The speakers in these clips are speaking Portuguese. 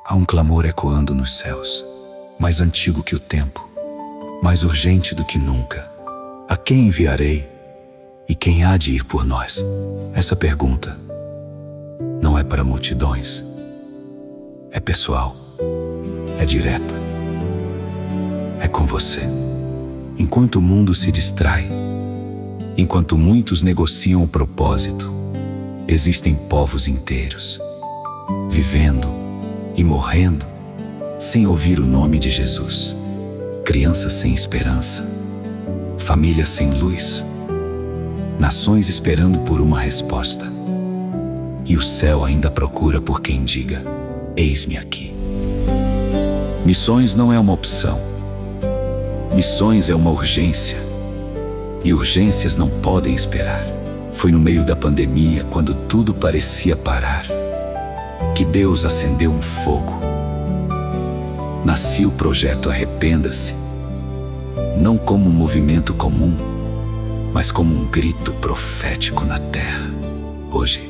Há um clamor ecoando nos céus, mais antigo que o tempo, mais urgente do que nunca. A quem enviarei? E quem há de ir por nós? Essa pergunta não é para multidões. É pessoal. É direta. É com você. Enquanto o mundo se distrai, enquanto muitos negociam o propósito, existem povos inteiros, vivendo e morrendo, sem ouvir o nome de Jesus. Crianças sem esperança, famílias sem luz, nações esperando por uma resposta. E o céu ainda procura por quem diga: eis-me aqui. Missões não é uma opção. Missões é uma urgência. E urgências não podem esperar. Foi no meio da pandemia, quando tudo parecia parar, que Deus acendeu um fogo. Nascia o projeto Arrependa-se, não como um movimento comum, mas como um grito profético na terra. Hoje,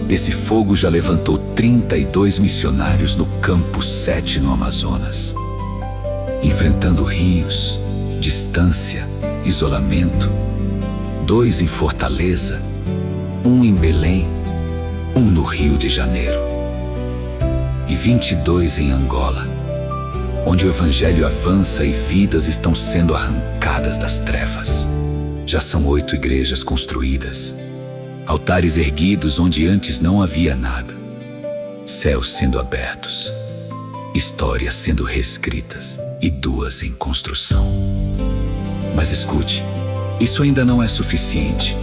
esse fogo já levantou 32 missionários no Campo 7 no Amazonas, enfrentando rios, distância, isolamento. 2 em Fortaleza, 1 em Belém, 1 no Rio de Janeiro e 22 em Angola, onde o Evangelho avança e vidas estão sendo arrancadas das trevas. Já são 8 igrejas construídas, altares erguidos onde antes não havia nada, céus sendo abertos, histórias sendo reescritas e 2 em construção. Mas escute, isso ainda não é suficiente.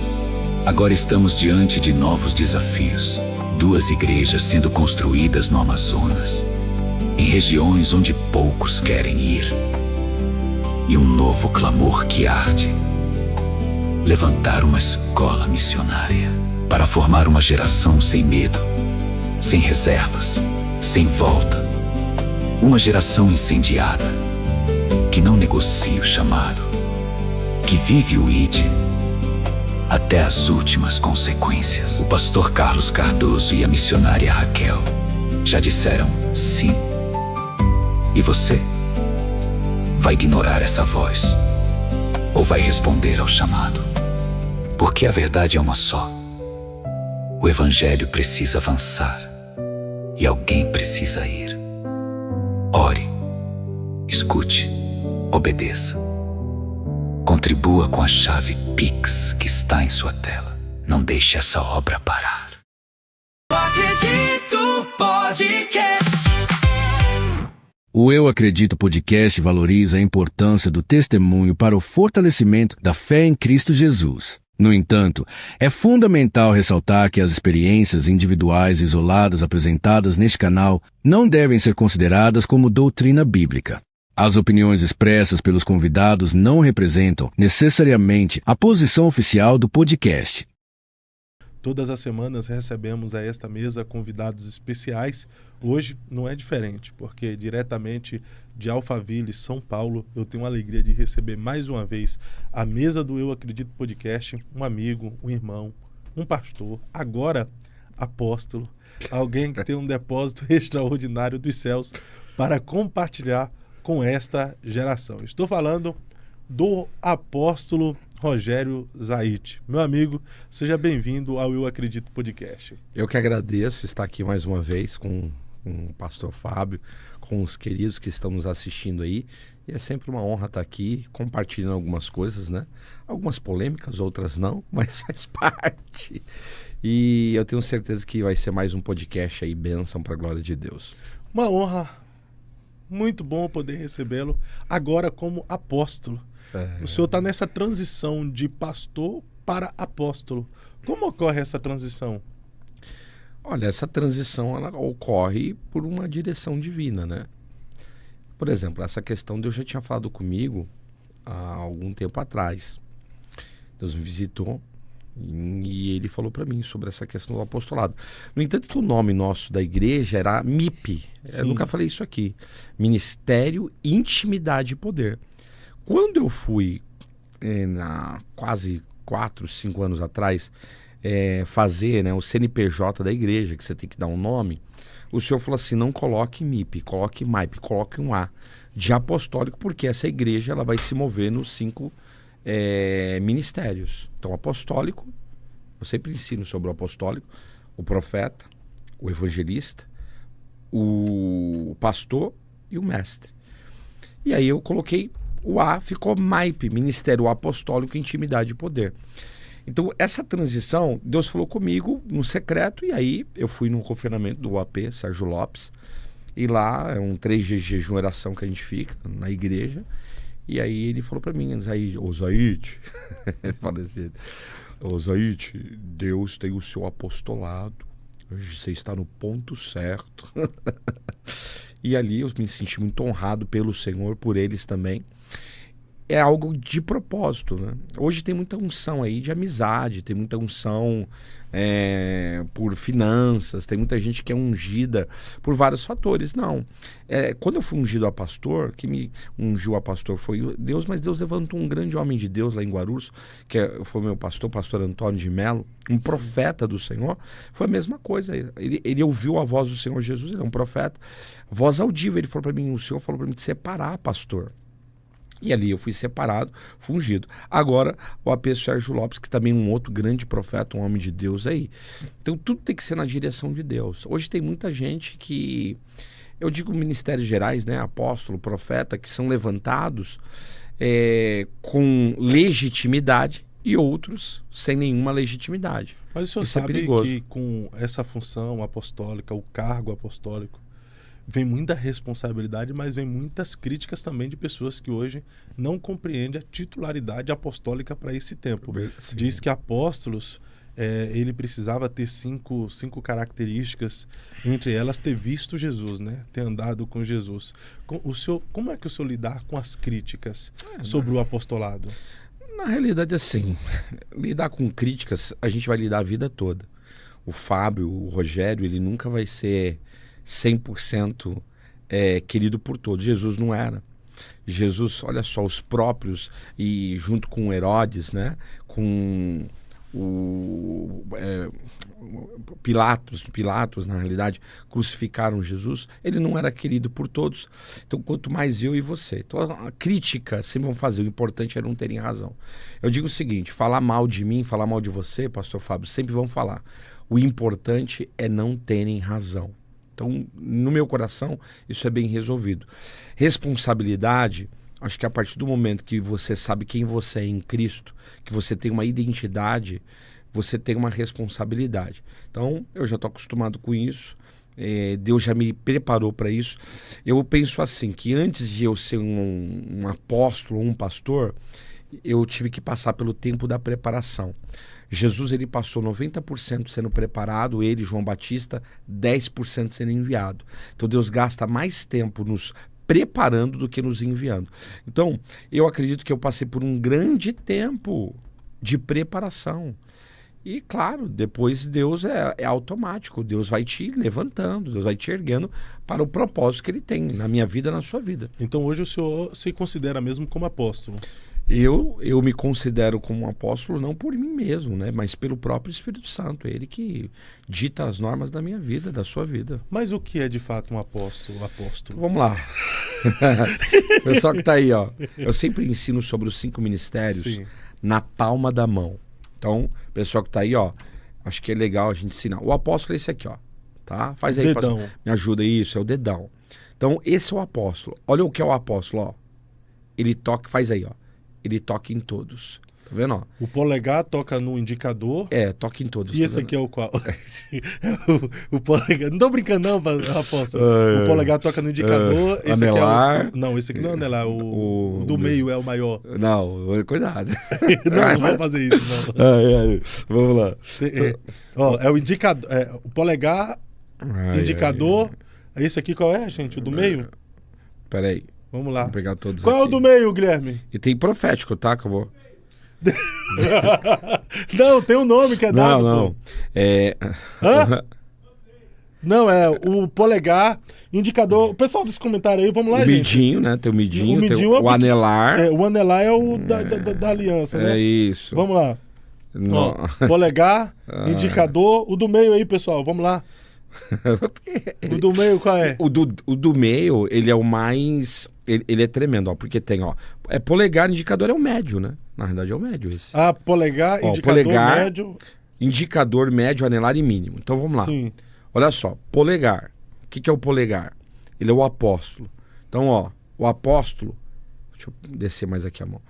Agora estamos diante de novos desafios. 2 igrejas sendo construídas no Amazonas, em regiões onde poucos querem ir. E um novo clamor que arde: levantar uma escola missionária para formar uma geração sem medo, sem reservas, sem volta. Uma geração incendiada, que não negocia o chamado, que vive o ID até as últimas consequências. O pastor Carlos Cardoso e a missionária Raquel já disseram sim. E você? Vai ignorar essa voz? Ou vai responder ao chamado? Porque a verdade é uma só. O Evangelho precisa avançar e alguém precisa ir. Ore, escute, obedeça. Contribua com a chave Pix que está em sua tela. Não deixe essa obra parar. Acredito Podcast. O Eu Acredito Podcast valoriza a importância do testemunho para o fortalecimento da fé em Cristo Jesus. No entanto, é fundamental ressaltar que as experiências individuais isoladas apresentadas neste canal não devem ser consideradas como doutrina bíblica. As opiniões expressas pelos convidados não representam necessariamente a posição oficial do podcast. Todas as semanas recebemos a esta mesa convidados especiais. Hoje não é diferente, porque diretamente de Alphaville, São Paulo, eu tenho a alegria de receber mais uma vez a mesa do Eu Acredito Podcast, um amigo, um irmão, um pastor, agora apóstolo, alguém que tem um depósito extraordinário dos céus para compartilhar com esta geração. Estou falando do apóstolo Rogério Zaite. Meu amigo, seja bem-vindo ao Eu Acredito Podcast. Eu que agradeço estar aqui mais uma vez com o pastor Fábio, com os queridos que estão nos assistindo aí. E é sempre uma honra estar aqui compartilhando algumas coisas, né? Algumas polêmicas, outras não, mas faz parte. E eu tenho certeza que vai ser mais um podcast aí, bênção para a glória de Deus. Uma honra. Muito bom poder recebê-lo agora como apóstolo. O senhor está nessa transição de pastor para apóstolo. Como ocorre essa transição? Olha, essa transição ela ocorre por uma direção divina, né? Por exemplo, essa questão Deus já tinha falado comigo há algum tempo atrás. Deus me visitou e ele falou para mim sobre essa questão do apostolado. No entanto, que o nome nosso da igreja era MIP. Eu nunca falei isso aqui. Ministério, Intimidade e Poder. Quando eu fui, quase 4, 5 anos atrás, fazer, né, o CNPJ da igreja, que você tem que dar um nome, o senhor falou assim, não coloque MIP, coloque MAIP, coloque um A de apostólico, porque essa igreja ela vai se mover nos 5 ministérios. Então, apostólico, eu sempre ensino sobre o apostólico, o profeta, o evangelista, o pastor e o mestre. E aí eu coloquei o A, ficou MAIP, Ministério Apostólico, Intimidade e Poder. Então, essa transição, Deus falou comigo no secreto, e aí eu fui no confinamento do UAP, Sérgio Lopes, e lá é um 3 dias de jejum e oração que a gente fica na igreja, e aí ele falou para mim, ô Zaite, ele fala desse jeito, ô Zaite, Deus tem o seu apostolado, você está no ponto certo. E ali eu me senti muito honrado pelo Senhor, por eles também. É algo de propósito, né? Hoje tem muita unção aí de amizade, tem muita unção por finanças, tem muita gente que é ungida por vários fatores. Não, quando eu fui ungido a pastor, que me ungiu a pastor foi Deus, mas Deus levantou um grande homem de Deus lá em Guarulhos, foi meu pastor Antônio de Melo, um profeta do Senhor. Foi a mesma coisa, ele ouviu a voz do Senhor Jesus, ele é um profeta, voz audível. Ele falou para mim, o Senhor falou para mim de separar, pastor. E ali eu fui separado, fui ungido. Agora, o AP Sérgio Lopes, que também é um outro grande profeta, um homem de Deus aí. Então, tudo tem que ser na direção de Deus. Hoje tem muita gente que, eu digo ministérios gerais, né, apóstolo, profeta, que são levantados com legitimidade e outros sem nenhuma legitimidade. Mas o senhor Isso é sabe perigoso. que com essa função apostólica, o cargo apostólico, vem muita responsabilidade, mas vem muitas críticas também de pessoas que hoje não compreendem a titularidade apostólica para esse tempo. Sim. Diz que apóstolos, ele precisava ter cinco características, entre elas ter visto Jesus, né? Ter andado com Jesus. Como é que o senhor lidar com as críticas sobre o apostolado? Na realidade, assim, lidar com críticas, a gente vai lidar a vida toda. O Fábio, o Rogério, ele nunca vai ser 100% querido por todos. Jesus não era. Jesus, olha só, os próprios, e junto com Herodes, né, com Pilatos, na realidade, crucificaram Jesus. Ele não era querido por todos. Então, quanto mais eu e você. Então, a crítica sempre vão fazer. O importante é não terem razão. Eu digo o seguinte, falar mal de mim, falar mal de você, pastor Fábio, sempre vão falar. O importante é não terem razão. Então, no meu coração, isso é bem resolvido. Responsabilidade, acho que a partir do momento que você sabe quem você é em Cristo, que você tem uma identidade, você tem uma responsabilidade. Então, eu já estou acostumado com isso. Deus já me preparou para isso. Eu penso assim, que antes de eu ser um apóstolo, um pastor, eu tive que passar pelo tempo da preparação. Jesus, ele passou 90% sendo preparado, ele, João Batista, 10% sendo enviado. Então Deus gasta mais tempo nos preparando do que nos enviando. Então, eu acredito que eu passei por um grande tempo de preparação. E claro, depois Deus é automático, Deus vai te levantando, Deus vai te erguendo para o propósito que ele tem na minha vida, na sua vida. Então hoje o senhor se considera mesmo como apóstolo? Eu me considero como um apóstolo não por mim mesmo, né, mas pelo próprio Espírito Santo. É ele que dita as normas da minha vida, da sua vida. Mas o que é de fato um apóstolo? Então, vamos lá. Pessoal que está aí, ó. Eu sempre ensino sobre os 5 ministérios. Sim. Na palma da mão. Então, pessoal que está aí, ó, acho que é legal a gente ensinar. O apóstolo é esse aqui, ó. Tá? Faz aí, dedão. Pastor. Me ajuda isso, é o dedão. Então, esse é o apóstolo. Olha o que é o apóstolo, ó. Ele toca, faz aí, ó. Ele toca em todos. Tá vendo, ó? O polegar toca no indicador. Toca em todos. E esse aqui é o qual? o polegar. Não tô brincando, não, apóstolo. O polegar toca no indicador. Esse anelar. Aqui não, esse aqui não é anelar. O do meio é o maior. Não, cuidado. Não vamos fazer isso, não. Vamos lá. É o indicador. O polegar, indicador. Esse aqui qual é, gente? O do meio? Peraí. Vamos lá. Vou pegar todos qual aqui. É o do meio, Guilherme? E tem profético, tá? Que eu vou. Não, tem um nome que é dado. Não. Hã? Não, o polegar, indicador. O pessoal desse comentário aí, vamos lá, gente. O midinho, né? Tem o midinho, tem o anelar. O anelar é o da aliança, né? É isso. Vamos lá. Ó, polegar, indicador. O do meio aí, pessoal, vamos lá. O do meio qual é? O do meio, ele é o mais... Ele é tremendo, ó. Porque tem, ó... É polegar, indicador é o médio, né? Na verdade é o médio esse. Ah, polegar, Ó, indicador polegar, médio. Indicador, médio, anelar e mínimo. Então vamos lá. Sim. Olha só, polegar. O que é o polegar? Ele é o apóstolo. Então, ó, o apóstolo... Deixa eu descer mais aqui a mão.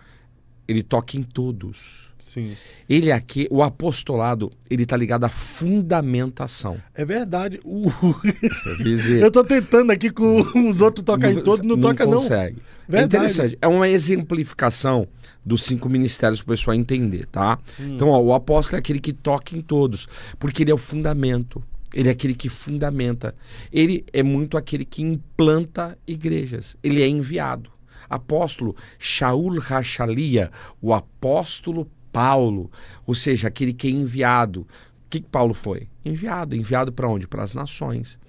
Ele toca em todos. Sim. Ele aqui, o apostolado, ele tá ligado à fundamentação. É verdade. Eu Eu tô tentando aqui com os outros tocar em todos, não toca não. Consegue. É Verdade. interessante. É uma exemplificação dos 5 ministérios para o pessoal entender, tá? Então, ó, o apóstolo é aquele que toca em todos, porque ele é o fundamento. Ele é aquele que fundamenta. Ele é muito aquele que implanta igrejas. Ele é enviado. Apóstolo Shaul Rachalia, o apóstolo Paulo, ou seja, aquele que é enviado. O que Paulo foi? Enviado para onde? Para as nações.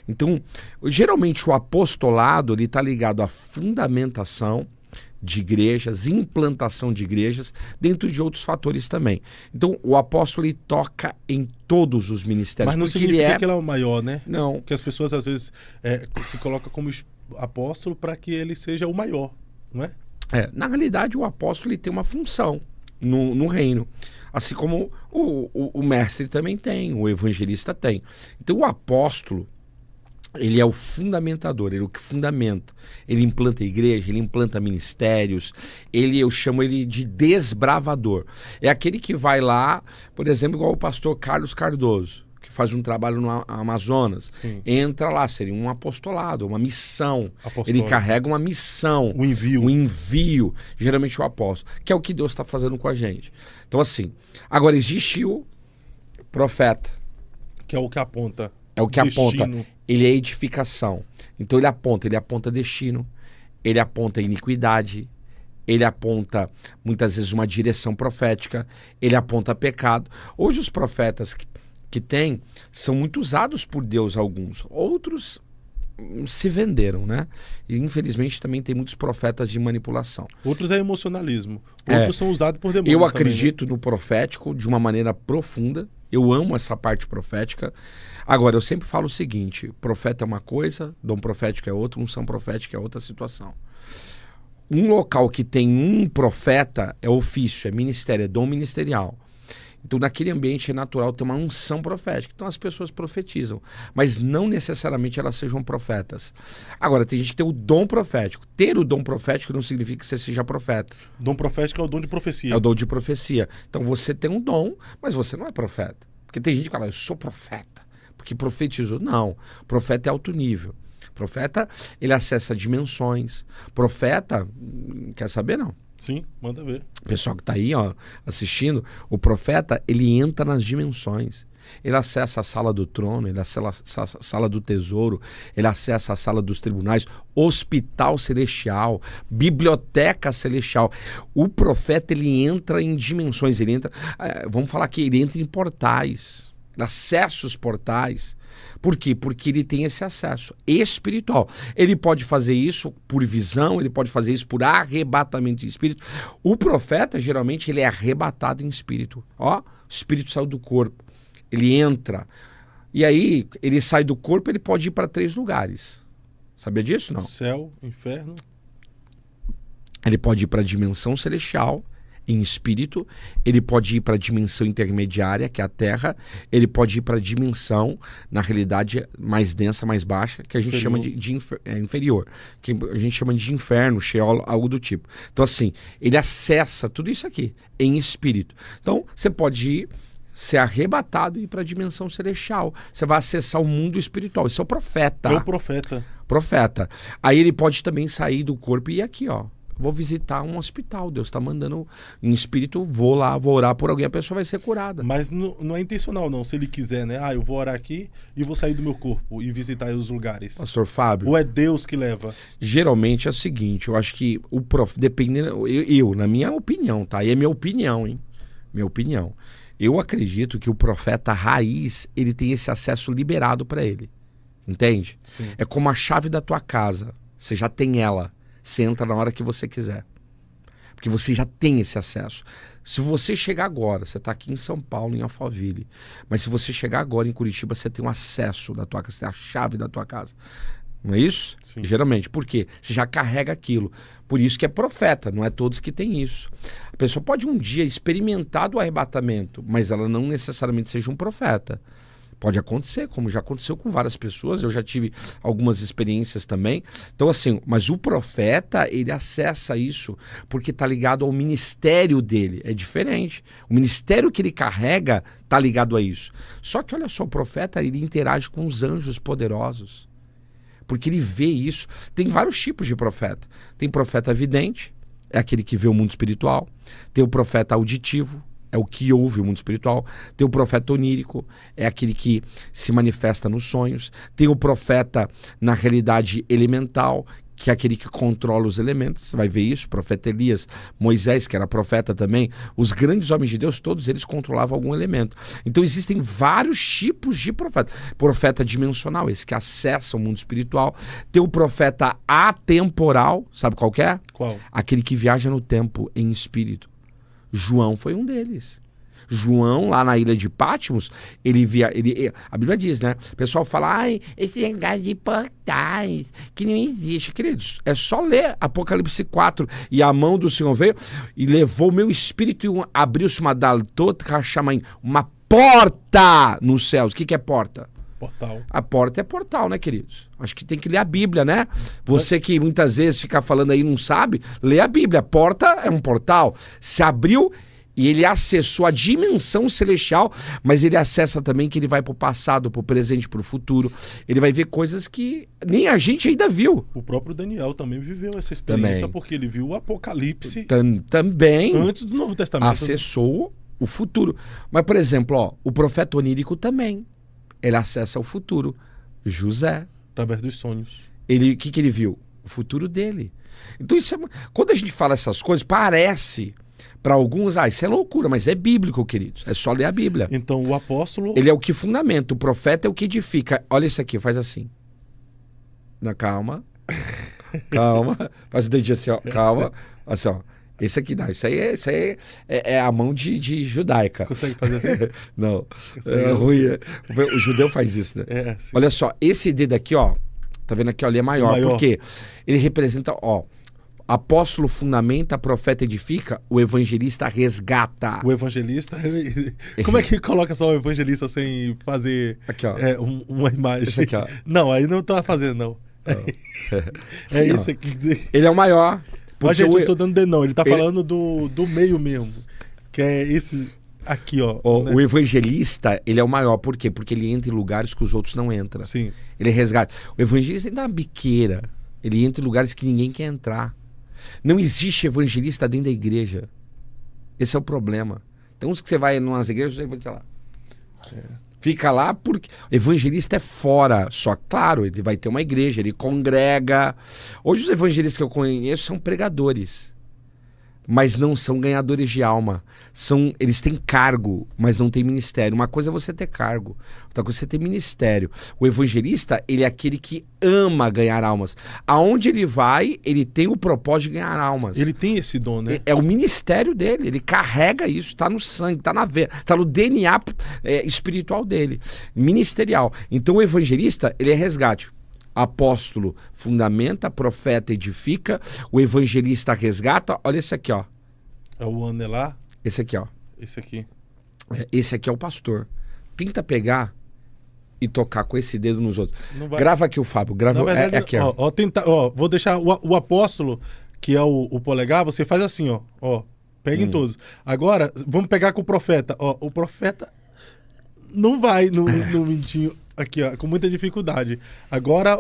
Então, geralmente o apostolado ele está ligado à fundamentação de igrejas, implantação de igrejas, dentro de outros fatores também. Então, o apóstolo ele toca em todos os ministérios. Mas não porque significa que ele é o maior, né? Não. Porque as pessoas às vezes se colocam como apóstolo para que ele seja o maior, não é? Na realidade, o apóstolo ele tem uma função no reino. Assim como o mestre também tem, o evangelista tem. Então, o apóstolo, ele é o fundamentador, ele é o que fundamenta. Ele implanta igreja, ele implanta ministérios, eu chamo ele de desbravador. É aquele que vai lá, por exemplo, igual o pastor Carlos Cardoso, que faz um trabalho no Amazonas. Sim. Entra lá, seria um apostolado, uma missão. Apostólico. Ele carrega uma missão. O envio. Um envio, geralmente o apóstolo, que é o que Deus está fazendo com a gente. Então assim, agora existe o profeta. Que é o que aponta. É o que destino. aponta. Ele é edificação. Então ele aponta destino, ele aponta iniquidade, ele aponta muitas vezes uma direção profética, ele aponta pecado. Hoje os profetas que tem são muito usados por Deus alguns, outros se venderam, né? E infelizmente também tem muitos profetas de manipulação. Outros é emocionalismo. Outros são usados por demônios. Eu também, acredito no profético de uma maneira profunda. Eu amo essa parte profética. Agora, eu sempre falo o seguinte: profeta é uma coisa, dom profético é outra, unção profética é outra situação. Um local que tem um profeta é ofício, é ministério, é dom ministerial. Então, naquele ambiente é natural ter uma unção profética. Então, as pessoas profetizam, mas não necessariamente elas sejam profetas. Agora, tem gente que tem o dom profético. Ter o dom profético não significa que você seja profeta. Dom profético é o dom de profecia. É o dom de profecia. Então, você tem um dom, mas você não é profeta. Porque tem gente que fala, eu sou profeta, porque profetizou. Não, profeta é alto nível. Profeta, ele acessa dimensões. Profeta, quer saber não? Sim, manda ver. O pessoal que está aí ó, assistindo, o profeta, ele entra nas dimensões. Ele acessa a sala do trono, ele acessa a sala do tesouro, ele acessa a sala dos tribunais, hospital celestial, biblioteca celestial. O profeta, ele entra em dimensões, ele entra, vamos falar que ele entra em portais, ele acessa os portais. Por quê? Porque ele tem esse acesso espiritual. Ele pode fazer isso por visão, ele pode fazer isso por arrebatamento de espírito. O profeta, geralmente, ele é arrebatado em espírito. Ó, o espírito saiu do corpo. Ele entra. E aí, ele sai do corpo, ele pode ir para 3 lugares. Sabia disso? Não. Céu, inferno. Ele pode ir para a dimensão celestial, em espírito, ele pode ir para a dimensão intermediária, que é a Terra, ele pode ir para a dimensão, na realidade, mais densa, mais baixa, que a gente chama de inferior, que a gente chama de inferno, Sheol, algo do tipo. Então, assim, ele acessa tudo isso aqui, em espírito. Então, você pode ir, ser arrebatado e ir para a dimensão celestial. Você vai acessar o mundo espiritual. Isso é o profeta. É o profeta. Profeta. Aí ele pode também sair do corpo e ir aqui, ó. Vou visitar um hospital, Deus está mandando em espírito, vou lá, vou orar por alguém, a pessoa vai ser curada. Mas não é intencional não, se ele quiser, né? Eu vou orar aqui e vou sair do meu corpo e visitar os lugares. Pastor Fábio. Ou é Deus que leva? Geralmente é o seguinte, eu acho que o dependendo, na minha opinião, tá? E é minha opinião, hein? Minha opinião. Eu acredito que o profeta raiz, ele tem esse acesso liberado para ele. Entende? Sim. É como a chave da tua casa, você já tem ela. Você entra na hora que você quiser. Porque você já tem esse acesso. Se você chegar agora, você está aqui em São Paulo, em Alphaville, mas se você chegar agora em Curitiba, você tem um acesso da tua casa, você tem a chave da tua casa. Não é isso? Sim. Geralmente. Por quê? Você já carrega aquilo. Por isso que é profeta, não é todos que têm isso. A pessoa pode um dia experimentar do arrebatamento, mas ela não necessariamente seja um profeta. Pode acontecer, como já aconteceu com várias pessoas. Eu já tive algumas experiências também. Então, assim, mas o profeta, ele acessa isso porque está ligado ao ministério dele. É diferente. O ministério que ele carrega está ligado a isso. Só que, olha só, o profeta, ele interage com os anjos poderosos. Porque ele vê isso. Tem vários tipos de profeta. Tem profeta vidente, é aquele que vê o mundo espiritual. Tem o profeta auditivo, é o que ouve o mundo espiritual. Tem o profeta onírico, é aquele que se manifesta nos sonhos. Tem o profeta na realidade elemental, que é aquele que controla os elementos. Você vai ver isso, o profeta Elias, Moisés, que era profeta também. Os grandes homens de Deus, todos eles controlavam algum elemento. Então existem vários tipos de profeta. Profeta dimensional, esse que acessa o mundo espiritual. Tem o profeta atemporal, sabe qual que é? Qual? Aquele que viaja no tempo em espírito. João foi um deles. João, lá na ilha de Patmos, a Bíblia diz, né? O pessoal fala, ai, esse negócio de portais, que não existe. Queridos, é só ler Apocalipse 4. E a mão do Senhor veio e levou o meu espírito e abriu-se uma porta nos céus. O que é porta? Portal. A porta é portal, né, queridos? Acho que tem que ler a Bíblia, né? Você que muitas vezes fica falando aí e não sabe, lê a Bíblia. Porta é um portal. Se abriu e ele acessou a dimensão celestial, mas ele acessa também que ele vai para o passado, para o presente, para o futuro. Ele vai ver coisas que nem a gente ainda viu. O próprio Daniel também viveu essa experiência Também. porque ele viu o Apocalipse Também antes do Novo Testamento. acessou o futuro. Mas, por exemplo, ó, o profeta onírico também. Ele acessa o futuro. José. Através dos sonhos. O que ele viu? O futuro dele. Então, quando a gente fala essas coisas, parece para alguns, isso é loucura, mas é bíblico, queridos. É só ler a Bíblia. Então, o apóstolo... Ele é o que fundamenta, o profeta é o que edifica. Olha isso aqui, faz assim. Não, calma. Calma. Faz o dedinho assim, ó. Calma. Assim, ó. Esse aqui não. Isso aí é a mão de judaica. Consegue fazer assim? Não. É ruim. O judeu faz isso, né? É, sim. Olha só, esse dedo aqui, ó. Tá vendo aqui, ó, ele é maior. Por quê? Ele representa, ó. Apóstolo fundamenta, profeta edifica, o evangelista resgata. O evangelista... Como é que coloca só o evangelista sem fazer Aqui, ó. Uma imagem? Esse aqui, ó. Não, aí não tá fazendo, não. Sim, isso ó. aqui. Ele é o maior. Mas, gente, eu tô dando dedo, não. Ele tá ele- falando do meio mesmo. Que é esse aqui, ó. né? O evangelista, ele é o maior. Por quê? Porque ele entra em lugares que os outros não entram. Sim. Ele resgata. O evangelista ele dá uma biqueira. Ele entra em lugares que ninguém quer entrar. Não existe evangelista dentro da igreja. Esse é o problema. Tem uns que você vai em umas igrejas e vai lá. Fica lá porque evangelista é fora. Só, claro, ele vai ter uma igreja, ele congrega. Hoje os evangelistas que eu conheço são pregadores, mas não são ganhadores de alma. Eles têm cargo, mas não têm ministério. Uma coisa é você ter cargo, outra coisa é você ter ministério. O evangelista, ele é aquele que ama ganhar almas. Aonde ele vai, ele tem o propósito de ganhar almas. Ele tem esse dom, né? É o ministério dele, ele carrega isso, está no sangue, está na veia, está no DNA espiritual dele, ministerial. Então o evangelista, ele é resgate. Apóstolo fundamenta, profeta edifica, o evangelista resgata. Olha esse aqui, ó. É o anelar. Esse aqui, ó. Esse aqui. Esse aqui é o pastor. Tenta pegar e tocar com esse dedo nos outros. Não vai- Grava aqui o Fábio, grava Na verdade, aqui, ó. vou deixar o apóstolo, que é o polegar, você faz assim, ó. Pega em todos. Agora, vamos pegar com o profeta. Ó, o profeta não vai no mentinho aqui, ó, com muita dificuldade. Agora,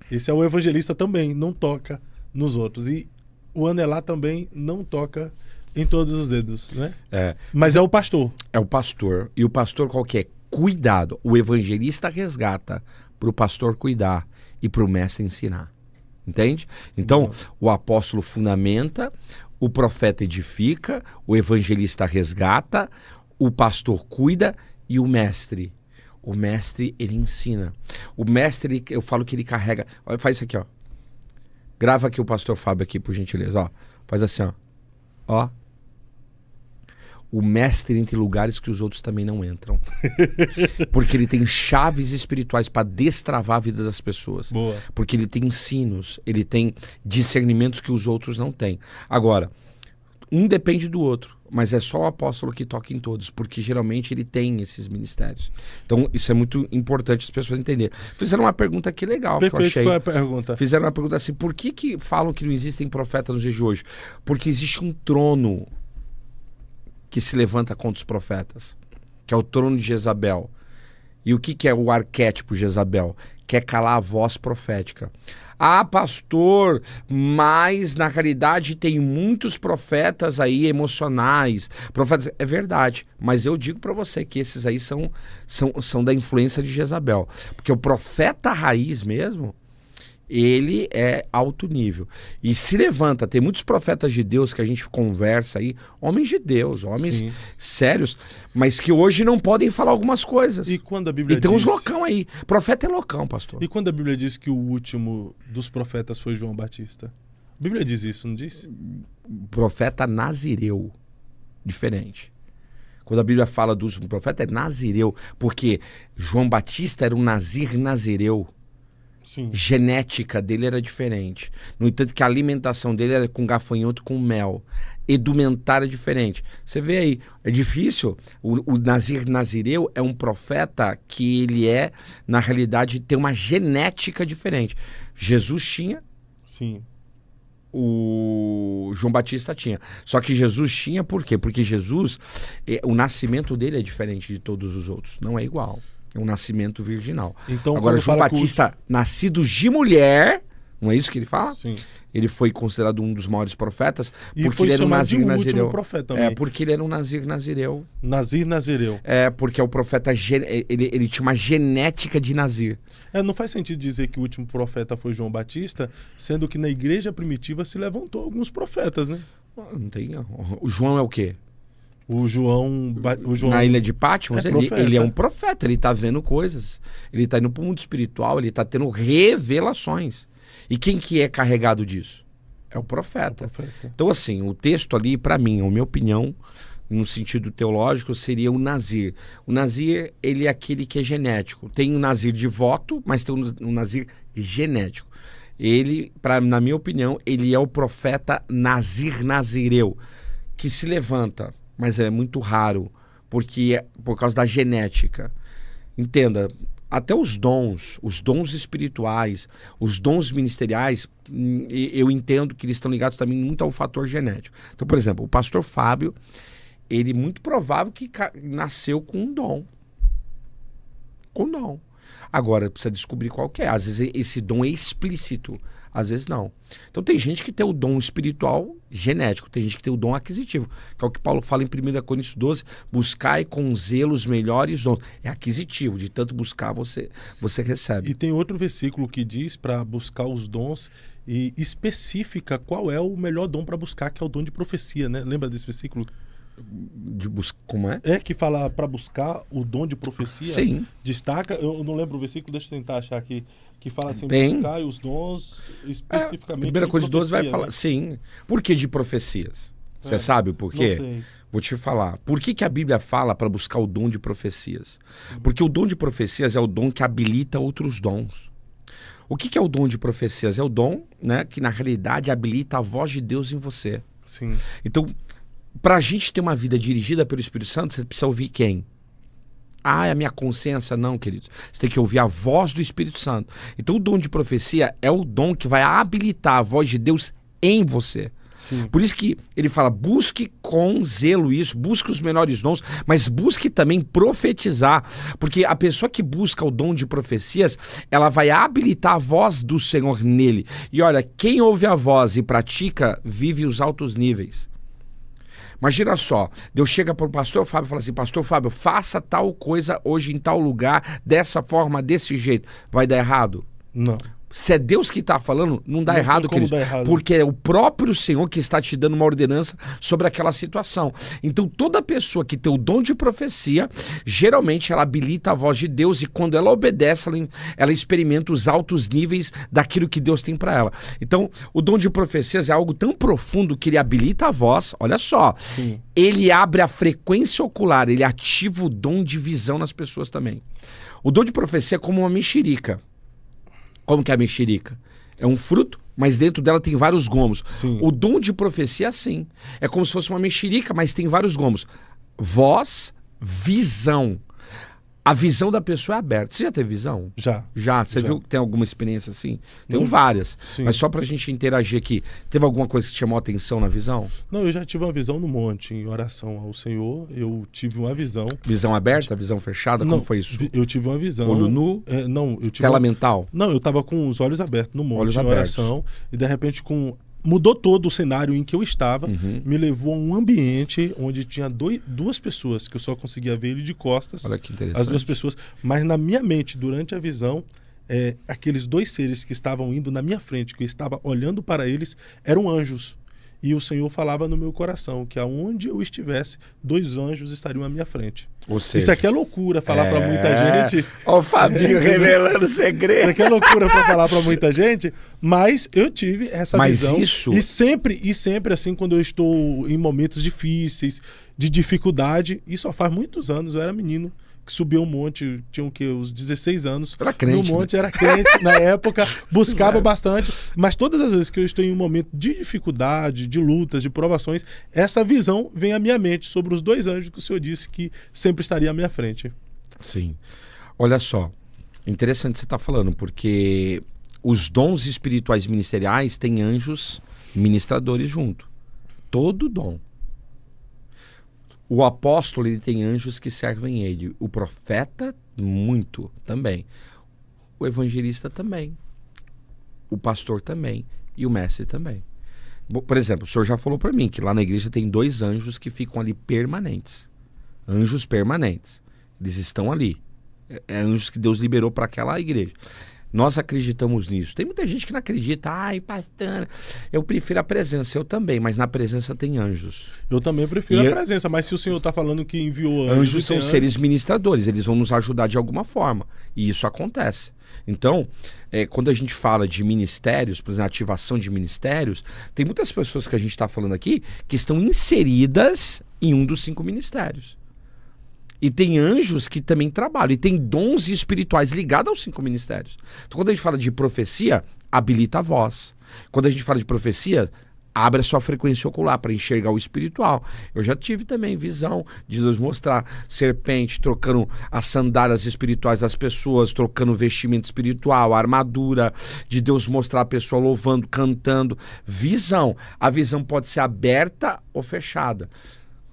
esse é o evangelista também, não toca nos outros. E o anelar também não toca em todos os dedos, né? É. Mas é o pastor. É o pastor. E o pastor qual que é? Cuidado. O evangelista resgata para o pastor cuidar e para o mestre ensinar. Entende? Então, o apóstolo fundamenta, o profeta edifica, o evangelista resgata, o pastor cuida e o mestre. O mestre, ele ensina. O mestre, eu falo que ele carrega... Olha, faz isso aqui, ó. Grava aqui o pastor Fábio aqui, por gentileza. Ó, faz assim, ó. Ó. O mestre entra em lugares que os outros também não entram. Porque ele tem chaves espirituais para destravar a vida das pessoas. Boa. Porque ele tem ensinos, ele tem discernimentos que os outros não têm. Agora, um depende do outro, mas é só o apóstolo que toca em todos, porque geralmente ele tem esses ministérios. Então, isso é muito importante as pessoas entenderem. Fizeram uma pergunta aqui legal, Perfeito, que eu achei. qual é a pergunta? Fizeram uma pergunta assim, por que falam que não existem profetas nos dias de hoje? Porque existe um trono que se levanta contra os profetas, que é o trono de Jezabel. E o que é o arquétipo Jezabel? Quer calar a voz profética. Ah, pastor, mas na realidade tem muitos profetas aí emocionais. Profetas, é verdade, mas eu digo para você que esses aí são da influência de Jezabel. Porque o profeta raiz mesmo, ele é alto nível. E se levanta, tem muitos profetas de Deus que a gente conversa aí, homens de Deus, homens Sim. sérios, mas que hoje não podem falar algumas coisas. E quando a Bíblia E tem diz... uns loucão aí. Profeta é loucão, pastor. E quando a Bíblia diz que o último dos profetas foi João Batista? A Bíblia diz isso, não diz? Profeta nazireu. Diferente. Quando a Bíblia fala do último profeta, é nazireu. Porque João Batista era um nazireu. Sim. Genética dele era diferente. No entanto que a alimentação dele era com gafanhoto, com mel. Edumentar é diferente. Você vê aí, é difícil. O nazireu é um profeta que ele é, na realidade, tem uma genética diferente. Jesus tinha, Sim. o João Batista tinha. Só que Jesus tinha por quê? Porque Jesus, o nascimento dele é diferente de todos os outros. Não é igual. É um nascimento virginal. Então, agora, quando João fala que Batista, nascido de mulher, não é isso que ele fala? Sim. Ele foi considerado um dos maiores profetas E porque foi ele era um chamado de nazir o último nazireu. profeta também. É, porque ele era um nazireu. Nazireu. É, porque é o profeta, ele tinha uma genética de nazir. Não faz sentido dizer que o último profeta foi João Batista, sendo que na igreja primitiva se levantou alguns profetas, né? Não tem. O João é o quê? O João... Na ilha de Patmos, profeta. ele é um profeta, ele está vendo coisas. Ele está indo para o mundo espiritual, ele está tendo revelações. E quem que é carregado disso? É o profeta. Então, assim, o texto ali, para mim, a minha opinião, no sentido teológico, seria o nazir. O nazir, ele é aquele que é genético. Tem um nazir de voto, mas tem um nazir genético. Ele, na minha opinião, ele é o profeta nazireu, que se levanta, mas é muito raro, porque é por causa da genética. Entenda, até os dons espirituais, os dons ministeriais, eu entendo que eles estão ligados também muito ao fator genético. Então, por exemplo, o pastor Fábio, ele é muito provável que nasceu com um dom. Com dom. Agora, precisa descobrir qual que é. Às vezes esse dom é explícito, às vezes não. Então tem gente que tem o dom espiritual genético, tem gente que tem o dom aquisitivo, que é o que Paulo fala em 1 Coríntios 12, buscai com zelo os melhores dons. É aquisitivo, de tanto buscar você recebe. E tem outro versículo que diz para buscar os dons e especifica qual é o melhor dom para buscar, que é o dom de profecia, né? Lembra desse versículo? Como é? É que fala para buscar o dom de profecia. Sim. Destaca, eu não lembro o versículo, deixa eu tentar achar aqui, que fala assim, Tem. buscar os dons especificamente. 1 Coríntios 12 vai né? falar, sim. Por que de profecias? Você sabe o porquê? Não sei. Vou te falar. Por que a Bíblia fala para buscar o dom de profecias? Porque o dom de profecias é o dom que habilita outros dons. O que é o dom de profecias? É o dom, né, que na realidade habilita a voz de Deus em você. Sim. Então, para a gente ter uma vida dirigida pelo Espírito Santo, você precisa ouvir quem? Ah, é a minha consciência? Não, querido. Você tem que ouvir a voz do Espírito Santo. Então, o dom de profecia é o dom que vai habilitar a voz de Deus em você. Sim. Por isso que ele fala, busque com zelo isso, busque os melhores dons, mas busque também profetizar, porque a pessoa que busca o dom de profecias, ela vai habilitar a voz do Senhor nele. E olha, quem ouve a voz e pratica, vive os altos níveis. Imagina só, Deus chega para o pastor Fábio e fala assim, pastor Fábio, faça tal coisa hoje em tal lugar, dessa forma, desse jeito. Vai dar errado? Não. Se é Deus que está falando, não dá Não tem errado, como querido. dar errado. Porque é o próprio Senhor que está te dando uma ordenança sobre aquela situação. Então, toda pessoa que tem o dom de profecia, geralmente ela habilita a voz de Deus e quando ela obedece, ela experimenta os altos níveis daquilo que Deus tem para ela. Então, o dom de profecias é algo tão profundo que ele habilita a voz, olha só, Sim. ele abre a frequência ocular, ele ativa o dom de visão nas pessoas também. O dom de profecia é como uma mexerica. Como que é a mexerica? É um fruto, mas dentro dela tem vários gomos. Sim. O dom de profecia é assim. É como se fosse uma mexerica, mas tem vários gomos. Voz, visão. A visão da pessoa é aberta. Você já teve visão? Já. Já? Você Já. viu que tem alguma experiência assim? Tem Não. várias. Sim. Mas só pra gente interagir aqui. Teve alguma coisa que te chamou a atenção na visão? Não, eu já tive uma visão no monte, em oração ao Senhor. Eu tive uma visão. Visão aberta, visão fechada? Como Não, foi isso? Eu tive uma visão. Olho nu? Não, eu tive Tela uma... mental? Não, eu tava com os olhos abertos no monte, Olhos em abertos. oração. E de repente, mudou todo o cenário em que eu estava. Uhum. Me levou a um ambiente onde tinha duas pessoas, que eu só conseguia ver ele de costas. Olha que interessante. As duas pessoas. Mas na minha mente, durante a visão, aqueles dois seres que estavam indo na minha frente, que eu estava olhando para eles, eram anjos. E o Senhor falava no meu coração que aonde eu estivesse, 2 anjos estariam à minha frente. Ou seja, Isso aqui é loucura falar para muita gente. Ó o Fabinho revelando Isso segredo. aqui é loucura para falar para muita gente, mas eu tive essa Mas visão. isso- E sempre assim, quando eu estou em momentos difíceis, de dificuldade, e só faz muitos anos, eu era menino, que subiu um monte, tinha o quê? Uns 16 anos. Era crente, no monte, era crente na época, buscava Sim, bastante. Mas todas as vezes que eu estou em um momento de dificuldade, de lutas, de provações, essa visão vem à minha mente sobre os 2 anjos que o Senhor disse que sempre estaria à minha frente. Sim. Olha só, interessante você estar falando, porque os dons espirituais ministeriais têm anjos ministradores junto. Todo dom. O apóstolo, ele tem anjos que servem ele. O profeta, muito também. O evangelista também. O pastor também. E o mestre também. Por exemplo, o senhor já falou para mim que lá na igreja tem 2 anjos que ficam ali permanentes. Anjos permanentes. Eles estão ali. É anjos que Deus liberou para aquela igreja. Nós acreditamos nisso. Tem muita gente que não acredita. Ai, pastor, eu prefiro a presença. Eu também, mas na presença tem anjos. Eu também prefiro E a presença, mas se o Senhor está falando que enviou anjos... Anjos e são tem seres ministradores, eles vão nos ajudar de alguma forma. E isso acontece. Então, quando a gente fala de ministérios, por exemplo, ativação de ministérios, tem muitas pessoas que a gente está falando aqui que estão inseridas em um dos 5 ministérios. E tem anjos que também trabalham. E tem dons espirituais ligados aos 5 ministérios. Então, quando a gente fala de profecia, habilita a voz. Quando a gente fala de profecia, abre a sua frequência ocular para enxergar o espiritual. Eu já tive também visão de Deus mostrar serpente trocando as sandálias espirituais das pessoas, trocando vestimento espiritual, armadura, de Deus mostrar a pessoa louvando, cantando. Visão. A visão pode ser aberta ou fechada.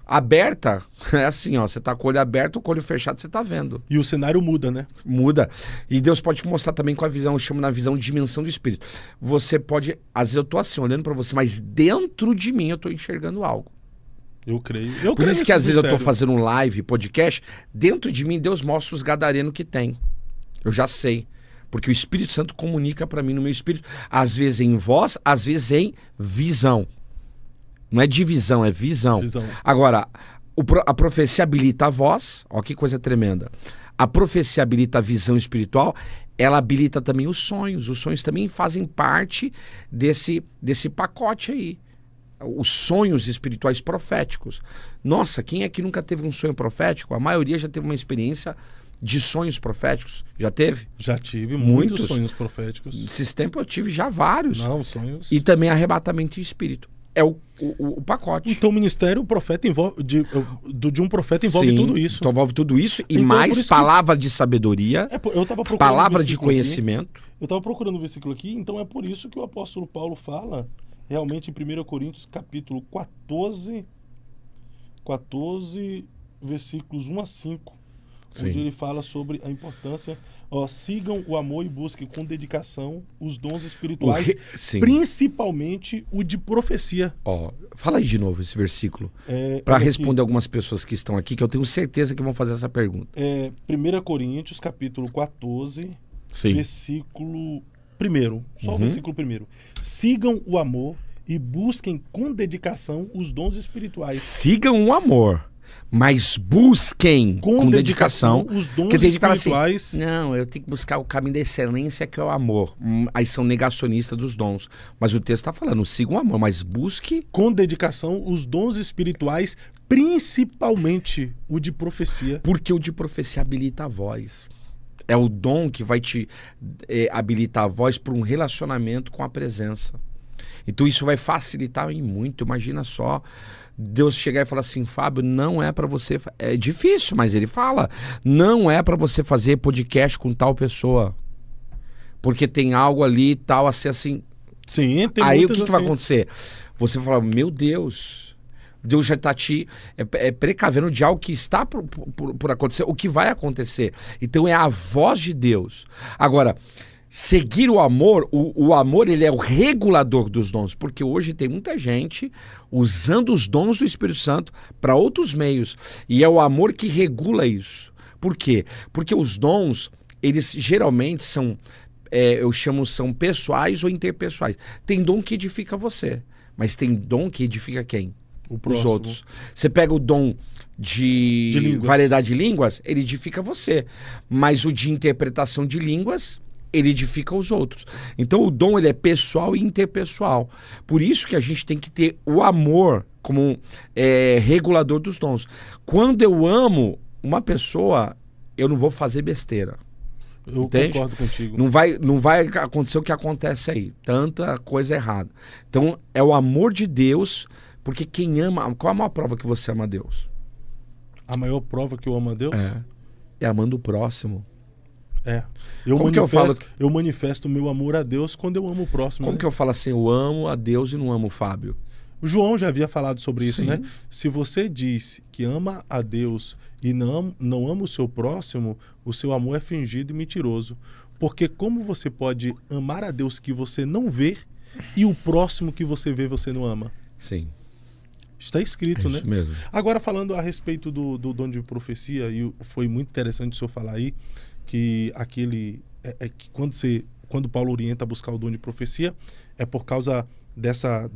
Aberta é assim, ó, você tá com o olho aberto, com o olho fechado, você tá vendo. E o cenário muda, né? Muda. E Deus pode te mostrar também com a visão, eu chamo na visão de dimensão do espírito. Você pode, às vezes eu tô assim, olhando para você, mas dentro de mim eu tô enxergando algo. Eu creio. Por isso que às vezes eu tô fazendo um live, podcast, dentro de mim Deus mostra os gadarenos que tem. Eu já sei. Porque o Espírito Santo comunica para mim no meu espírito, às vezes em voz, às vezes em visão. Não é divisão, é visão. Agora, a profecia habilita a voz, ó que coisa tremenda. A profecia habilita a visão espiritual, ela habilita também os sonhos. Os sonhos também fazem parte desse pacote aí. Os sonhos espirituais proféticos. Nossa, quem é que nunca teve um sonho profético? A maioria já teve uma experiência de sonhos proféticos. Já teve? Já tive Muitos muitos sonhos proféticos. Nesses tempos eu tive já vários. Não, sonhos... E também arrebatamento em espírito. É o pacote. Então o ministério, o profeta envolve, de um profeta envolve Sim, tudo isso. Então envolve tudo isso e Então, por mais isso palavra de sabedoria, Eu tava procurando palavra um de versículo conhecimento. Aqui. Eu estava procurando um versículo aqui, então é por isso que o apóstolo Paulo fala, realmente em 1 Coríntios capítulo 14, versículos 1 a 5, Sim. onde ele fala sobre a importância, sigam o amor e busquem com dedicação os dons espirituais, Sim. principalmente o de profecia. Fala aí de novo esse versículo, Olha para aqui. responder algumas pessoas que estão aqui, que eu tenho certeza que vão fazer essa pergunta. 1 Coríntios capítulo 14, Sim. versículo primeiro, só o versículo primeiro. Sigam o amor e busquem com dedicação os dons espirituais. Sigam o amor, mas busquem com dedicação os dons porque tem gente que fala espirituais. assim, não, eu tenho que buscar o caminho da excelência, que é o amor. Aí são negacionistas dos dons. Mas o texto está falando, sigam o amor, mas busque... Com dedicação os dons espirituais, principalmente o de profecia. Porque o de profecia habilita a voz. É o dom que vai te habilitar a voz para um relacionamento com a presença. Então isso vai facilitar em muito. Imagina só, Deus chegar e falar assim, Fábio, não é para você... É difícil, mas ele fala. Não é para você fazer podcast com tal pessoa. Porque tem algo ali e tal, assim... Sim, tem Aí o muitas que vai assim. acontecer? Você fala, meu Deus já está te precavendo de algo que está por acontecer, o que vai acontecer. Então é a voz de Deus. Agora, seguir o amor, o amor ele é o regulador dos dons, porque hoje tem muita gente usando os dons do Espírito Santo para outros meios, e é o amor que regula isso. Por quê? Porque os dons, eles geralmente são, são pessoais ou interpessoais. Tem dom que edifica você, mas tem dom que edifica quem? Os próximo. outros. Você pega o dom de línguas. variedade de línguas, ele edifica você. Mas o de interpretação de línguas, ele edifica os outros. Então o dom ele é pessoal e interpessoal. Por isso que a gente tem que ter o amor como regulador dos dons. Quando eu amo uma pessoa, eu não vou fazer besteira. Eu Entende? concordo contigo. Não vai acontecer o que acontece aí. Tanta coisa errada. Então é o amor de Deus. Porque quem ama... Qual a maior prova que você ama a Deus? A maior prova que eu amo a Deus? É amando o próximo. Eu que eu falo eu manifesto o meu amor a Deus quando eu amo o próximo. Como né? que eu falo assim, eu amo a Deus e não amo o Fábio? O João já havia falado sobre isso, Sim. né? Se você diz que ama a Deus e não ama o seu próximo, o seu amor é fingido e mentiroso. Porque como você pode amar a Deus que você não vê e o próximo que você vê você não ama? Sim. Está escrito, É né? isso mesmo. Agora, falando a respeito do dom de profecia, e foi muito interessante o senhor falar aí, que aquele... que quando Paulo orienta a buscar o dom de profecia, é por causa dessa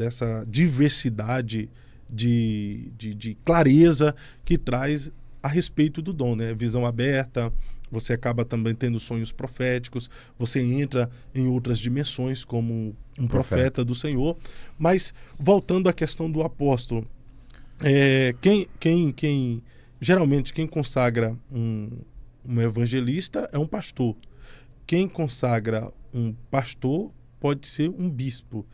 diversidade de clareza que traz a respeito do dom, né? Visão aberta, você acaba também tendo sonhos proféticos, você entra em outras dimensões como um profeta do Senhor. Mas, voltando à questão do apóstolo, geralmente quem consagra um evangelista é um pastor. Quem consagra um pastor pode ser um bispo.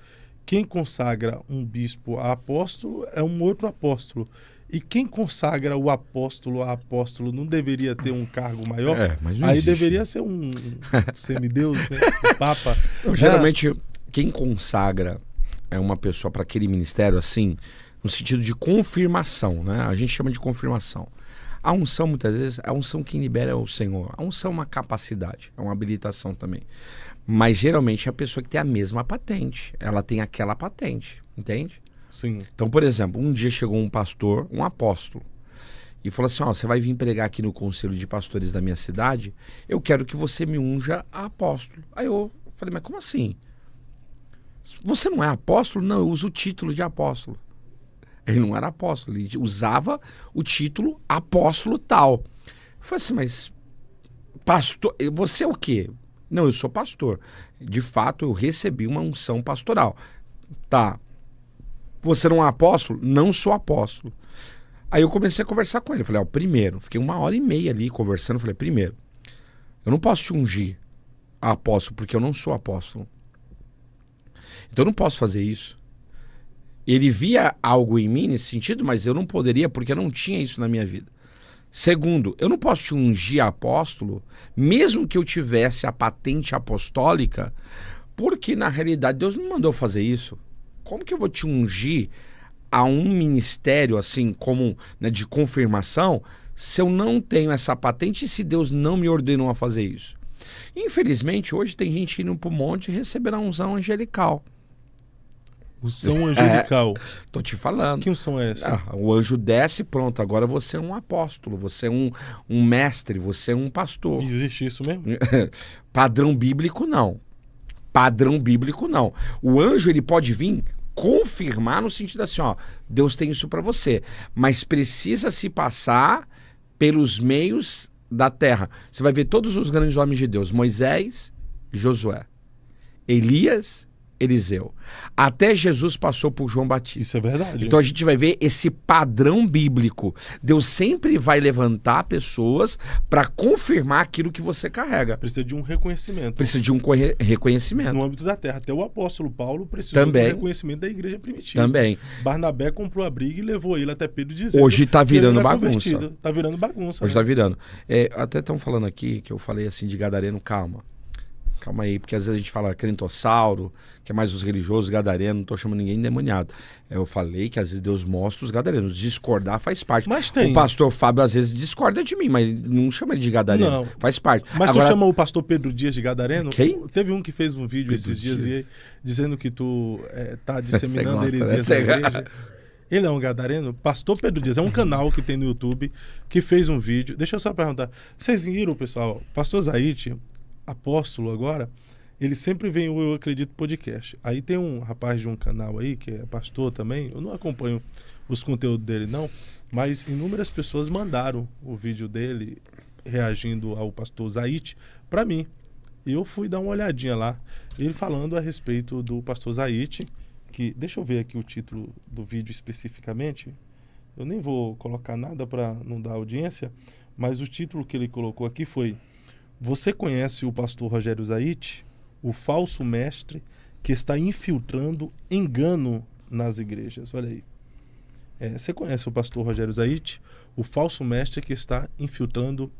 Quem consagra um bispo a apóstolo é um outro apóstolo. E quem consagra o apóstolo a apóstolo não deveria ter um cargo maior? Mas não Aí existe. deveria ser um semideus, né? Um papa. Então, geralmente, quem consagra uma pessoa para aquele ministério, assim, no sentido de confirmação, né? A gente chama de confirmação. A unção, muitas vezes, a unção que libera é o Senhor. A unção é uma capacidade, é uma habilitação também. Mas, geralmente, é a pessoa que tem a mesma patente. Ela tem aquela patente, entende? Sim. Então, por exemplo, um dia chegou um pastor, um apóstolo, e falou assim, você vai vir pregar aqui no conselho de pastores da minha cidade, eu quero que você me unja a apóstolo. Aí eu falei, mas como assim? Você não é apóstolo? Não, eu uso o título de apóstolo. Ele não era apóstolo, ele usava o título apóstolo tal. Eu falei assim, mas pastor, você é o quê? Não, eu sou pastor. De fato, eu recebi uma unção pastoral. Tá. Você não é apóstolo? Não sou apóstolo. Aí eu comecei a conversar com ele. Eu falei, primeiro, fiquei 1h30 ali conversando. Eu falei, primeiro, eu não posso te ungir a apóstolo porque eu não sou apóstolo. Então eu não posso fazer isso. Ele via algo em mim nesse sentido, mas eu não poderia porque eu não tinha isso na minha vida. Segundo, eu não posso te ungir a apóstolo, mesmo que eu tivesse a patente apostólica, porque na realidade Deus me mandou fazer isso. Como que eu vou te ungir a um ministério assim como, né, de confirmação se eu não tenho essa patente e se Deus não me ordenou a fazer isso? Infelizmente, hoje tem gente indo para o monte e recebendo a unção angelical. Unção angelical. Tô te falando. Que unção é essa? O anjo desce, pronto, agora você é um apóstolo, você é um mestre, você é um pastor. Existe isso mesmo? Padrão bíblico, não. padrão bíblico, não. O anjo, ele pode vir confirmar no sentido assim, ó, Deus tem isso para você, mas precisa se passar pelos meios da terra. Você vai ver todos os grandes homens de Deus, Moisés, Josué, Elias, Eliseu. Até Jesus passou por João Batista. Isso é verdade. Então a gente vai ver esse padrão bíblico. Deus sempre vai levantar pessoas para confirmar aquilo que você carrega. Precisa de um reconhecimento. Precisa de um reconhecimento. No âmbito da terra. Até o apóstolo Paulo precisou Também. do reconhecimento da igreja primitiva. Também. Barnabé comprou a briga e levou ele até Pedro dizendo... Hoje está que ele virando era bagunça. convertido. Tá virando bagunça. Hoje né? está virando. Até estão falando aqui que eu falei assim de gadareno, calma. Calma aí, porque às vezes a gente fala crentossauro, que é mais os religiosos, gadareno, não estou chamando ninguém de endemoniado. Eu falei que às vezes Deus mostra os gadarenos. Discordar faz parte. Mas tem. O pastor Fábio às vezes discorda de mim, mas não chama ele de gadareno. Não. Faz parte. Mas Agora, tu chama o pastor Pedro Dias de gadareno? Quem? Teve um que fez um vídeo Pedro esses dias Dias. dizendo que tu tá disseminando Você gosta, heresias né? na igreja. Ele é um gadareno? Pastor Pedro Dias. É um canal que tem no YouTube que fez um vídeo. Deixa eu só perguntar. Vocês viram, pessoal? Pastor Zaite, apóstolo agora... Ele sempre vem o Eu Acredito podcast. Aí tem um rapaz de um canal aí, que é pastor também. Eu não acompanho os conteúdos dele, não. Mas inúmeras pessoas mandaram o vídeo dele reagindo ao pastor Zaite para mim. E eu fui dar uma olhadinha lá. Ele falando a respeito do pastor Zaite. Que, deixa eu ver aqui o título do vídeo especificamente. Eu nem vou colocar nada para não dar audiência. Mas o título que ele colocou aqui foi: Você conhece o pastor Rogério Zaite? O falso mestre que está infiltrando engano nas igrejas. Olha aí. Você conhece o pastor Rogério Zaite? O falso mestre que está infiltrando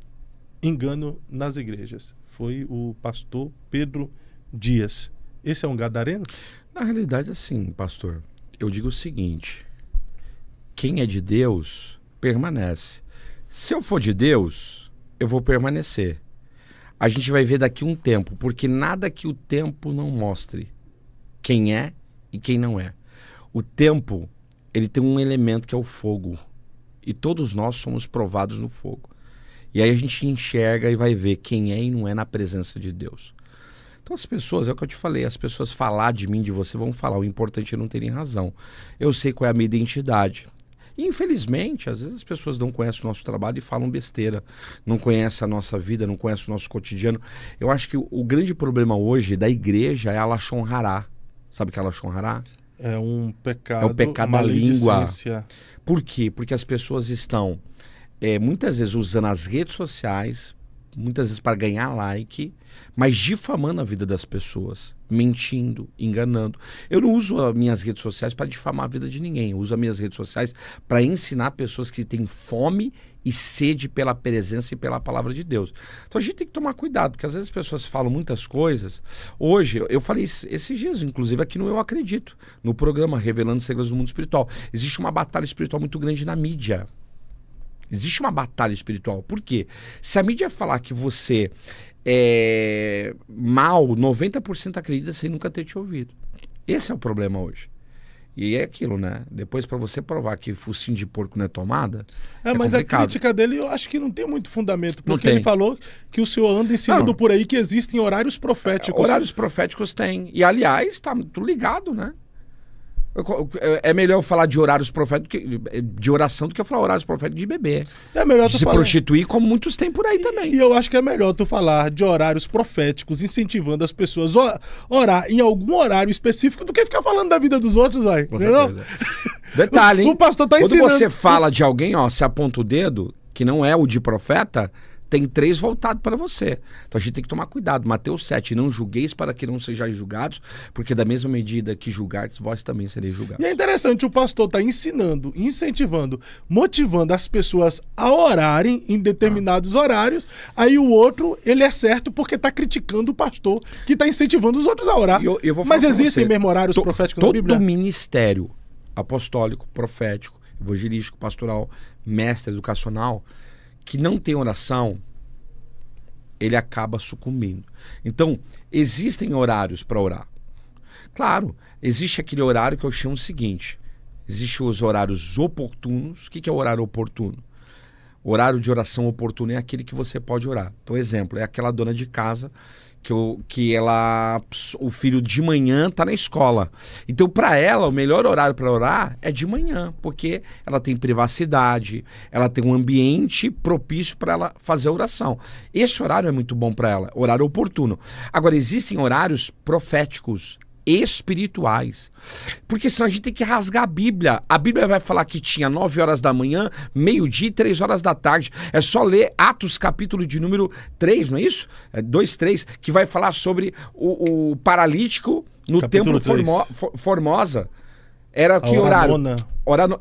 engano nas igrejas. Foi o pastor Pedro Dias. Esse é um gadareno? na realidade, assim, pastor, eu digo o seguinte: quem é de Deus, permanece. Se eu for de Deus, eu vou permanecer. A gente vai ver daqui um tempo, porque nada que o tempo não mostre quem é e quem não é. O tempo, ele tem um elemento que é o fogo. E todos nós somos provados no fogo. E aí a gente enxerga e vai ver quem é e não é na presença de Deus. Então as pessoas, é o que eu te falei, as pessoas falar de mim, de você, vão falar. O importante é não terem razão. Eu sei qual é a minha identidade. E, infelizmente, às vezes as pessoas não conhecem o nosso trabalho e falam besteira, não conhecem a nossa vida, não conhecem o nosso cotidiano. Eu acho que o grande problema hoje da igreja é a Lashon Hará. Sabe o que é a Lashon Hará? É um pecado, É o pecado da língua. maledicência. Por quê? Porque as pessoas estão, muitas vezes, usando as redes sociais, muitas vezes para ganhar like, mas difamando a vida das pessoas, mentindo, enganando. Eu não uso as minhas redes sociais para difamar a vida de ninguém. Eu uso as minhas redes sociais para ensinar pessoas que têm fome e sede pela presença e pela palavra de Deus. Então a gente tem que tomar cuidado, porque às vezes as pessoas falam muitas coisas. Hoje, eu falei esses dias, inclusive aqui no Eu Acredito, no programa Revelando Segredos do Mundo Espiritual. Existe uma batalha espiritual muito grande na mídia. Existe uma batalha espiritual. Por quê? Se a mídia falar que você é mal, 90% acredita sem nunca ter te ouvido. Esse é o problema hoje. E é aquilo, né? Depois, para você provar que focinho de porco não é tomada, Mas complicado. a crítica dele eu acho que não tem muito fundamento, Não porque tem. ele falou que o senhor anda ensinando Não. por aí que existem horários proféticos. Horários proféticos tem. E, aliás, tá tudo ligado, né? É melhor eu falar de horários proféticos, de oração, do que eu falar horários proféticos de bebê. É melhor De tu se falar. prostituir, como muitos têm por aí também. E eu acho que é melhor tu falar de horários proféticos, incentivando as pessoas a orar em algum horário específico, do que ficar falando da vida dos outros, vai. Com Entendeu? certeza. Detalhe, hein? O pastor tá Quando ensinando. você fala de alguém, ó, você aponta o dedo, que não é o de profeta, tem 3 voltados para você. Então a gente tem que tomar cuidado. Mateus 7, não julgueis para que não sejais julgados, porque da mesma medida que julgardes, vós também sereis julgados. E é interessante, o pastor tá ensinando, incentivando, motivando as pessoas a orarem em determinados horários, aí o outro, ele é certo porque tá criticando o pastor que tá incentivando os outros a orar. E eu vou falar Mas pra existem você, mesmo horários proféticos na Bíblia? Todo ministério apostólico, profético, evangelístico, pastoral, mestre, educacional, que não tem oração, ele acaba sucumbindo. Então, existem horários para orar. Claro, existe aquele horário que eu chamo o seguinte: existem os horários oportunos. O que é o horário oportuno? O horário de oração oportuno é aquele que você pode orar. Então, exemplo, é aquela dona de casa o filho de manhã tá na escola. Então, para ela, o melhor horário para orar é de manhã, porque ela tem privacidade, ela tem um ambiente propício para ela fazer a oração. Esse horário é muito bom para ela, horário oportuno. Agora, existem horários proféticos, espirituais. Porque senão a gente tem que rasgar a Bíblia. A Bíblia vai falar que tinha 9 horas da manhã, meio-dia e 3 horas da tarde. É só ler Atos capítulo de número 3, não é isso? 2, 3, que vai falar sobre o paralítico no Capítulo templo 3. Formosa. Era que horário?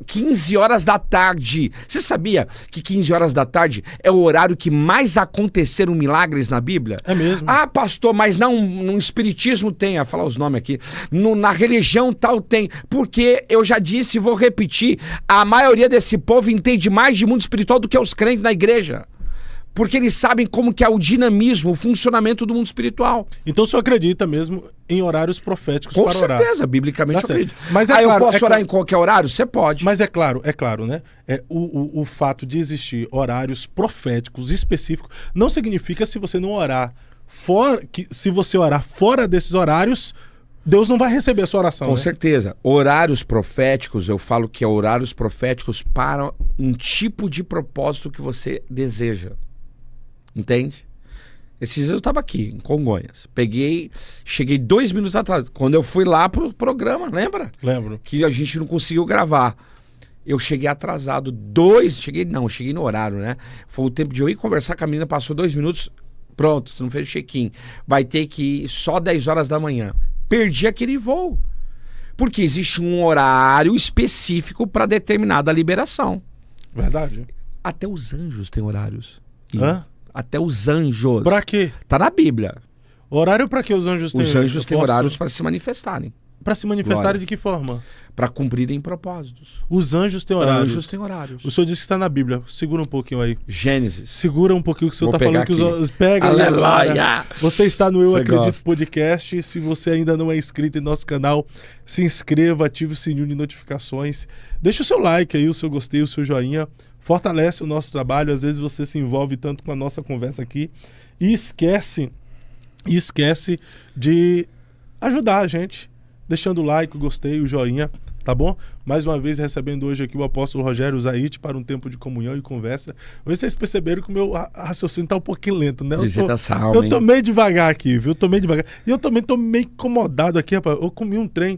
15 horas da tarde. Você sabia que 15 horas da tarde é o horário que mais aconteceram milagres na Bíblia? É mesmo. Ah, pastor, mas não, no espiritismo tem, vou falar os nomes aqui, na religião tal tem, porque eu já disse e vou repetir, a maioria desse povo entende mais de mundo espiritual do que os crentes na igreja. Porque eles sabem como que é o dinamismo, o funcionamento do mundo espiritual. Então o senhor acredita mesmo em horários proféticos Com para orar? Com certeza, biblicamente Tá eu acredito. Mas eu claro, posso orar em qualquer horário? Você pode. Mas é claro, né? O fato de existir horários proféticos específicos não significa se você não orar se você orar fora desses horários, Deus não vai receber a sua oração. Com né? certeza. Horários proféticos, eu falo que é horários proféticos para um tipo de propósito que você deseja. Entende? Esses dias eu estava aqui, em Congonhas. Cheguei 2 minutos atrás. Quando eu fui lá pro programa, lembra? Lembro. Que a gente não conseguiu gravar. Eu cheguei atrasado. Cheguei no horário, né? Foi o tempo de eu ir conversar com a menina, passou 2 minutos. Pronto, você não fez o check-in. Vai ter que ir só 10 horas da manhã. Perdi aquele voo. Porque existe um horário específico para determinada liberação. Verdade. Até os anjos têm horários. Hã? Até os anjos. Pra quê? Tá na Bíblia. Horário pra que os anjos têm? Os anjos têm horários para se manifestarem. Pra se manifestarem Glória. de que forma? Para cumprirem propósitos. Os anjos têm horários. Anjos têm horários. O senhor disse que está na Bíblia. Segura um pouquinho aí. Gênesis. Segura um pouquinho que o senhor Vou está falando que pegar os pega aí Aleluia! agora. Você está no Eu Você Acredito gosta. Podcast. Se você ainda não é inscrito em nosso canal, se inscreva, ative o sininho de notificações. Deixa o seu like aí, o seu gostei, o seu joinha. Fortalece o nosso trabalho. Às vezes você se envolve tanto com a nossa conversa aqui e esquece de ajudar a gente, deixando o like, o gostei, o joinha, tá bom? Mais uma vez recebendo hoje aqui o apóstolo Rogério Zaite para um tempo de comunhão e conversa. Hoje vocês perceberam que o meu raciocínio tá um pouquinho lento, né? Eu tô meio devagar aqui, viu? Eu tô meio devagar. E eu também tô meio incomodado aqui, rapaz. Eu comi um trem.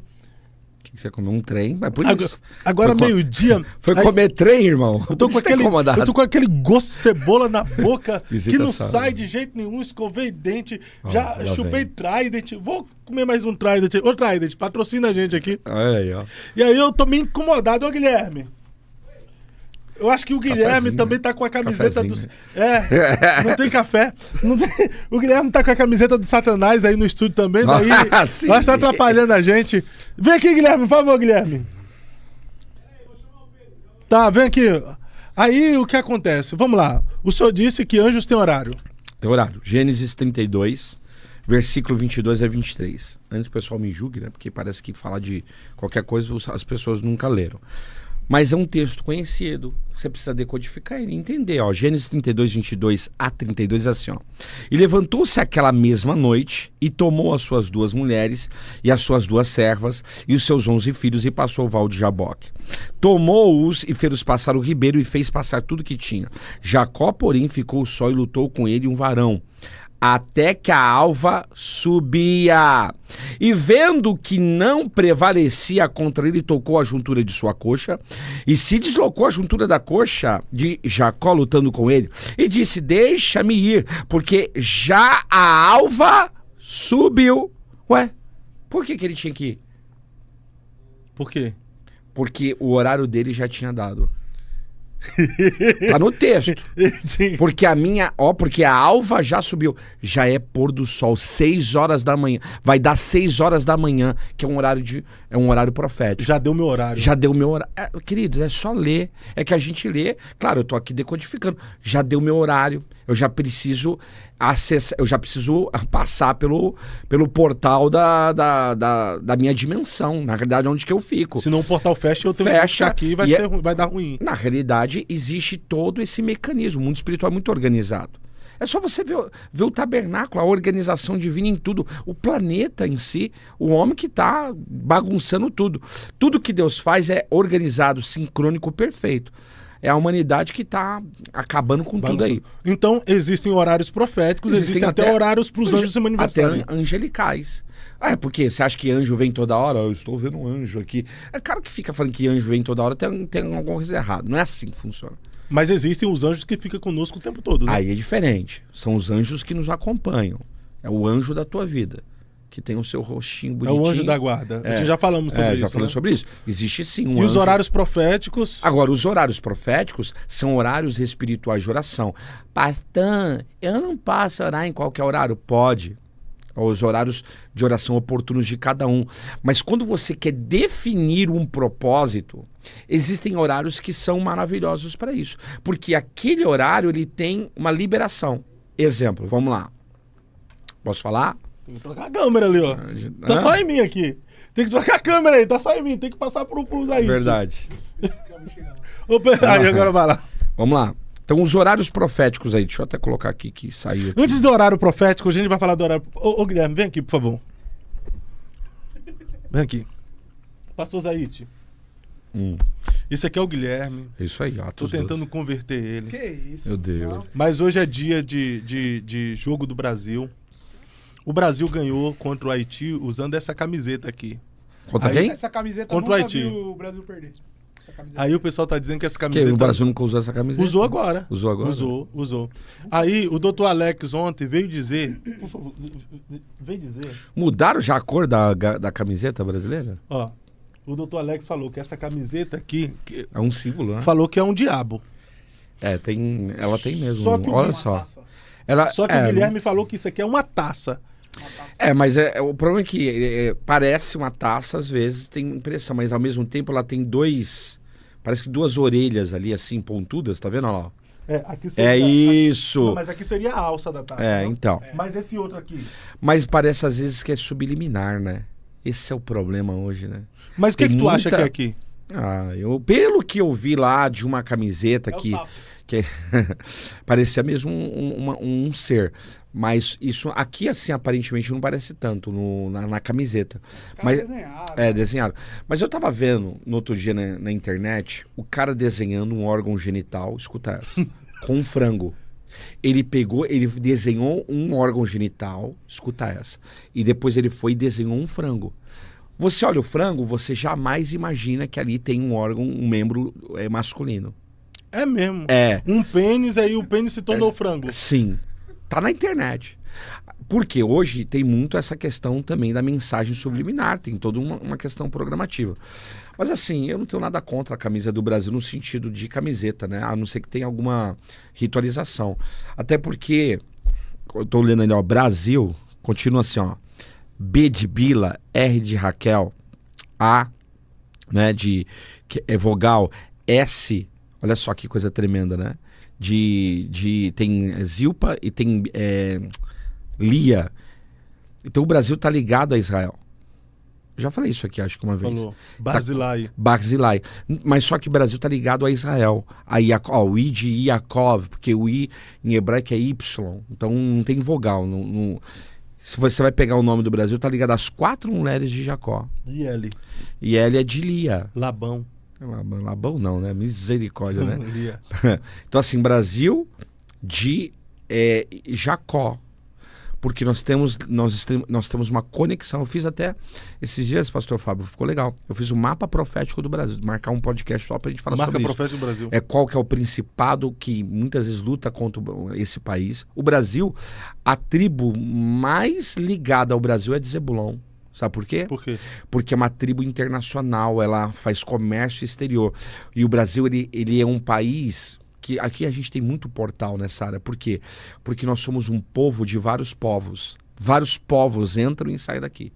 O que você comeu? Um trem? Mas por isso. Agora meio-dia. Foi comer trem, irmão? Eu tô com aquele gosto de cebola na boca que não Visitação. sai de jeito nenhum. Escovei dente, já lá chupei vem. Trident. Vou comer mais um Trident. Ô, Trident, patrocina a gente aqui. Olha aí, ó. E aí eu tô meio incomodado. Ô, Guilherme. Eu acho que o Guilherme Cafezinho, também tá com a camiseta do... Cafezinho. Não tem café. O Guilherme tá com a camiseta do Satanás aí no estúdio também. Daí Sim. vai estar atrapalhando a gente. Vem aqui, Guilherme, por favor, Guilherme. Tá, vem aqui. Aí o que acontece? Vamos lá. O senhor disse que anjos têm horário. Tem horário. Gênesis 32, versículo 22 a 23. Antes o pessoal me julgue, né? Porque parece que falar de qualquer coisa as pessoas nunca leram. Mas é um texto conhecido, você precisa decodificar ele e entender. Ó. Gênesis 32, 22 a 32 é assim. Ó. E levantou-se aquela mesma noite e tomou as suas 2 mulheres e as suas 2 servas e os seus 11 filhos e passou o val de Jaboque. Tomou-os e fez-os passar o ribeiro e fez passar tudo que tinha. Jacó, porém, ficou só e lutou com ele um varão, até que a alva subia. E vendo que não prevalecia contra ele, tocou a juntura de sua coxa, e se deslocou a juntura da coxa de Jacó lutando com ele, e disse: deixa-me ir, porque já a alva subiu. Ué, por que ele tinha que ir? Por quê? Porque o horário dele já tinha dado. Tá no texto. Sim. Porque porque a alva já subiu. Já é pôr do sol, 6 horas da manhã. Vai dar 6 horas da manhã, que é um horário profético. Já deu meu horário. Já deu meu horário. Queridos, é só ler. É que a gente lê. Claro, eu tô aqui decodificando. Já deu meu horário. Eu já preciso acessar, eu já preciso passar pelo portal da minha dimensão. Na realidade, onde que eu fico. Se não o portal fecha, eu tenho que ficar aqui e vai dar ruim. Na realidade, existe todo esse mecanismo. O mundo espiritual é muito organizado. É só você ver o tabernáculo, a organização divina em tudo. O planeta em si, o homem que está bagunçando tudo. Tudo que Deus faz é organizado, sincrônico, perfeito. É a humanidade que está acabando com tudo aí. Então, existem horários proféticos, existem até horários para os anjos se manifestarem. Até angelicais. Porque você acha que anjo vem toda hora? Eu estou vendo um anjo aqui. É cara que fica falando que anjo vem toda hora, tem alguma coisa errada. Não é assim que funciona. Mas existem os anjos que ficam conosco o tempo todo, né? Aí é diferente. São os anjos que nos acompanham. É o anjo da tua vida, que tem o seu rostinho bonitinho. É o anjo da guarda. A gente já falamos sobre isso. Já falamos sobre isso. Existe sim um anjo. E os horários proféticos? Agora, os horários proféticos são horários espirituais de oração. Pastor, eu não posso orar em qualquer horário? Pode. Os horários de oração oportunos de cada um. Mas quando você quer definir um propósito, existem horários que são maravilhosos para isso. Porque aquele horário ele tem uma liberação. Exemplo, vamos lá. Posso falar? Tem que trocar a câmera ali, ó. Tá só em mim aqui. Tem que trocar a câmera aí, tá só em mim. Tem que passar por uns aí. Verdade. Aí, agora vai lá. Vamos lá. Então, os horários proféticos aí, deixa eu até colocar aqui que saiu. Aqui. Antes do horário profético, a gente vai falar do horário. Ô Guilherme, vem aqui, por favor. Vem aqui. Pastor Zaite. Esse aqui é o Guilherme. Isso aí, Atos Tô tentando 12. converter ele. Que isso? Meu Deus. Mas hoje é dia de jogo do Brasil. O Brasil ganhou contra o Haiti usando essa camiseta aqui. Contra Aí- quem? Essa camiseta Contra o nunca Haiti. viu o Brasil perder. Essa camiseta. Aí o pessoal tá dizendo que essa Que camiseta... o Brasil nunca usou essa camiseta? Usou agora. Usou agora? Usou. Aí o doutor Alex ontem veio dizer... Por favor, veio dizer... Mudaram já a cor da camiseta brasileira? Ó, o doutor Alex falou que essa camiseta aqui... É um símbolo, né? falou que é um diabo. Ela tem mesmo. Só que Olha Uma só. taça. Só que o Guilherme falou que isso aqui é uma taça. Mas o problema é que parece uma taça, às vezes tem impressão, mas ao mesmo tempo ela tem parece que duas orelhas ali, assim, pontudas, tá vendo? Olha lá. Aqui É isso. Não, mas aqui seria a alça da taça. não? Então. Mas esse outro aqui... Mas parece às vezes que é subliminar, né? Esse é o problema hoje, né? Mas o que Tem tu acha que muita- é aqui? Pelo que eu vi lá de uma camiseta É o que sapo. parecia mesmo um ser. Mas isso aqui, assim, aparentemente não parece tanto na camiseta. Os caras Mas, desenharam. desenharam. Mas eu tava vendo no outro dia na internet o cara desenhando um órgão genital, escuta essa, com um frango. Ele desenhou um órgão genital, escuta essa, e depois ele foi e desenhou um frango. Você olha o frango, você jamais imagina que ali tem um órgão, um membro masculino. É mesmo. É. Um pênis, aí o pênis se tornou frango. Sim. Tá na internet. Porque hoje tem muito essa questão também da mensagem subliminar, tem toda uma questão programativa. Mas assim, eu não tenho nada contra a camisa do Brasil no sentido de camiseta, né? A não ser que tenha alguma ritualização. Até porque, eu tô lendo ali, ó, Brasil, continua assim, ó. B de Bila, R de Raquel, A, né, que é vogal, S, olha só que coisa tremenda, né? Tem Zilpa e tem Lia. Então o Brasil tá ligado a Israel. Já falei isso aqui, acho que uma vez. Falou. Barzilai. Barzilai. Mas só que o Brasil tá ligado a Israel. O I de Yaakov, porque o I em hebraico é Y. Então não tem vogal. Se você vai pegar o nome do Brasil, tá ligado às 4 mulheres de Jacó. E ele? E ela é de Lia. Labão. Labão não, né? Misericórdia, né? Lia. Então assim, Brasil de Jacó. Porque nós temos uma conexão. Eu fiz até esses dias, pastor Fábio, ficou legal. Eu fiz o mapa profético do Brasil, marcar um podcast só pra gente falar Marca sobre isso. profético do Brasil. Qual que é o principado que muitas vezes luta contra esse país. O Brasil, a tribo mais ligada ao Brasil é de Zebulon. Sabe por quê? Por quê? Porque é uma tribo internacional, ela faz comércio exterior. E o Brasil, ele é um país que aqui a gente tem muito portal nessa área. Por quê? Porque nós somos um povo de vários povos. Vários povos entram e saem daqui.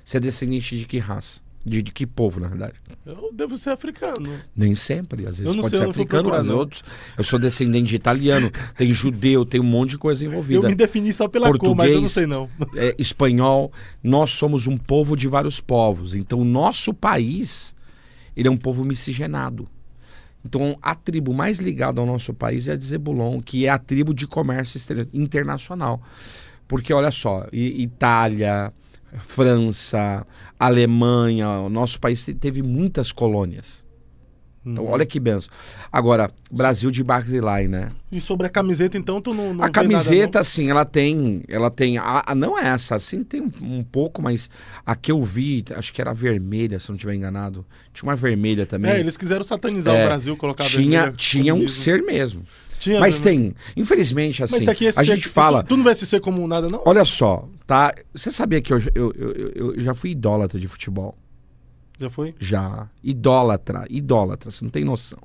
Você é descendente de que raça? De que povo, na verdade? Eu devo ser africano. Nem sempre. Às vezes Eu não pode sei, ser eu não fui africano, procurar, às não. outros. Eu sou descendente de italiano, tem judeu, tem um monte de coisa Eu envolvida. me defini só pela cor, mas eu não sei não. Espanhol. Nós somos um povo de vários povos. Então, o nosso país, ele é um povo miscigenado. Então, a tribo mais ligada ao nosso país é a de Zebulon, que é a tribo de comércio internacional. Porque, olha só, Itália, França, Alemanha, o nosso país teve muitas colônias. Então, olha que benção. Agora, Brasil de Barzilai, né? E sobre a camiseta, então, tu não A vê camiseta, nada, assim, ela tem não é essa, assim, tem um pouco, mas a que eu vi, acho que era vermelha, se eu não estiver enganado. Tinha uma vermelha também. Eles quiseram satanizar o Brasil, colocar vermelha, tinha um comunismo. ser mesmo. Tinha Mas mesmo. tem, infelizmente, assim, Mas aqui a gente fala... Tu não vê esse ser como nada, não? Olha só, tá? Você sabia que eu já fui idólatra de futebol? Já foi? Já. Idólatra, você não tem noção.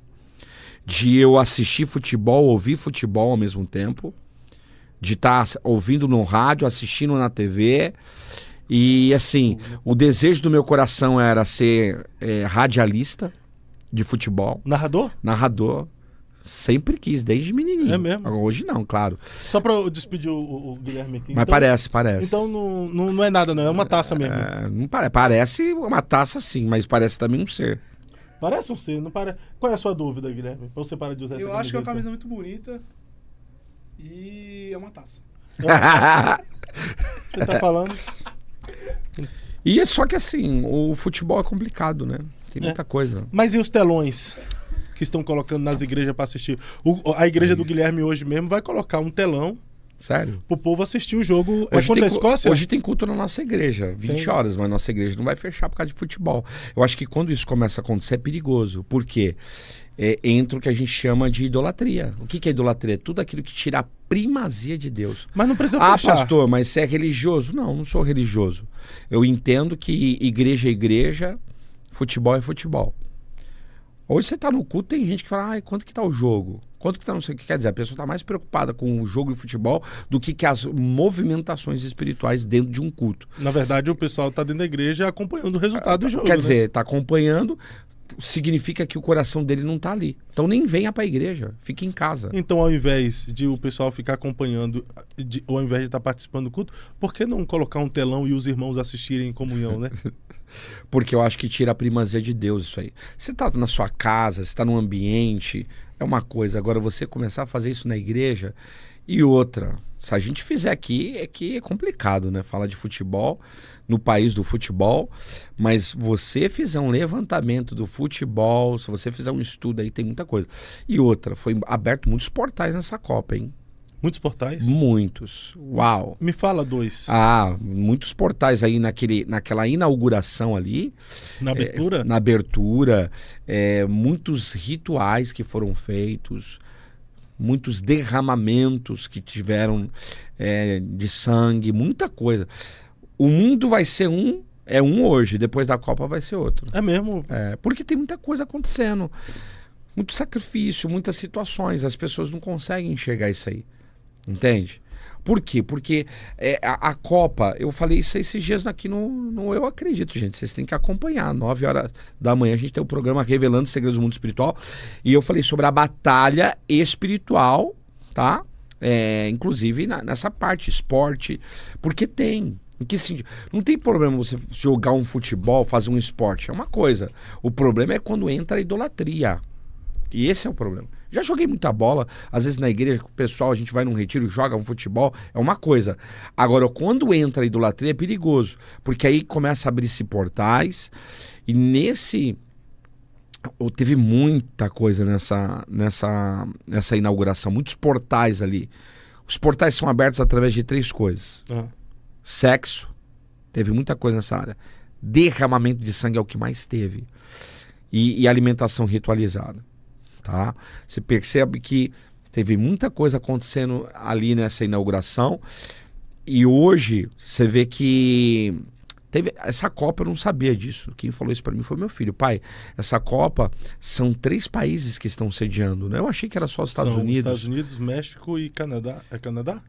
De eu assistir futebol, ouvir futebol ao mesmo tempo, de estar ouvindo no rádio, assistindo na TV. E assim, o desejo do meu coração era ser radialista de futebol. Narrador? Sempre quis, desde menininho. É mesmo? Hoje não, claro. Só pra eu despedir o Guilherme aqui. Mas então, parece. Então não é nada, não. É uma taça mesmo. Não parece uma taça sim, mas parece também um ser. Parece um ser, não parece. Qual é a sua dúvida, Guilherme? Pra você parar de usar essa Eu acho que é uma camiseta. camisa muito bonita e é uma taça. Você tá falando? E é só que assim, o futebol é complicado, né? Tem muita coisa. Mas e os telões que estão colocando nas igrejas pra assistir? A igreja do Guilherme hoje mesmo vai colocar um telão Sério? pro povo assistir o jogo. Hoje Contra a tem, Escócia? hoje tem culto na nossa igreja, 20 Tem. horas, mas nossa igreja não vai fechar por causa de futebol. Eu acho que quando isso começa a acontecer é perigoso. Por quê? Entra o que a gente chama de idolatria. O que é idolatria? Tudo aquilo que tira a primazia de Deus. Mas não precisa Ah, fechar. pastor, mas você é religioso? Não sou religioso. Eu entendo que igreja é igreja, futebol é futebol. Hoje você tá no culto, tem gente que fala, quanto que tá o jogo? Quanto que tá não sei o que quer dizer? A pessoa tá mais preocupada com o jogo de futebol do que as movimentações espirituais dentro de um culto. Na verdade, o pessoal tá dentro da igreja acompanhando o resultado do jogo. Quer né? dizer, tá acompanhando, significa que o coração dele não tá ali. Então nem venha pra igreja, fique em casa. Então, ao invés de o pessoal ficar acompanhando, ou ao invés de estar participando do culto, por que não colocar um telão e os irmãos assistirem em comunhão, né? Porque eu acho que tira a primazia de Deus isso aí. Você tá na sua casa, você tá num ambiente, é uma coisa. Agora você começar a fazer isso na igreja e outra. Se a gente fizer aqui, é complicado, né? Falar de futebol no país do futebol, mas você fizer um levantamento do futebol, se você fizer um estudo aí, tem muita coisa. E outra, foi aberto muitos portais nessa Copa, hein? Muitos portais? Muitos. Uau! Me fala 2. Muitos portais aí naquela inauguração ali. Na abertura? Na abertura. Muitos rituais que foram feitos. Muitos derramamentos que tiveram de sangue. Muita coisa. O mundo vai ser um hoje. Depois da Copa vai ser outro. É mesmo? Porque tem muita coisa acontecendo. Muito sacrifício, muitas situações. As pessoas não conseguem enxergar isso aí. Entende? Por quê? Porque a Copa, eu falei isso esses dias aqui no Eu Acredito, gente. Vocês têm que acompanhar. 9 horas da manhã a gente tem o programa Revelando os Segredos do Mundo Espiritual. E eu falei sobre a batalha espiritual, tá? Inclusive nessa parte, esporte. Porque tem. Em que sentido? Não tem problema você jogar um futebol, fazer um esporte. É uma coisa. O problema é quando entra a idolatria. E esse é o problema. Já joguei muita bola, às vezes na igreja, com o pessoal, a gente vai num retiro, joga um futebol, é uma coisa. Agora, quando entra a idolatria, é perigoso, porque aí começa a abrir-se portais, e teve muita coisa nessa inauguração, muitos portais ali. Os portais são abertos através de 3 coisas. Sexo, teve muita coisa nessa área. Derramamento de sangue é o que mais teve. E alimentação ritualizada. Tá? Você percebe que teve muita coisa acontecendo ali nessa inauguração e hoje você vê que teve essa Copa. Eu não sabia disso. Quem falou isso para mim foi meu filho. Pai, essa Copa são 3 países que estão sediando, né? Eu achei que era só os Estados Unidos. Estados Unidos, México e Canadá. É Canadá?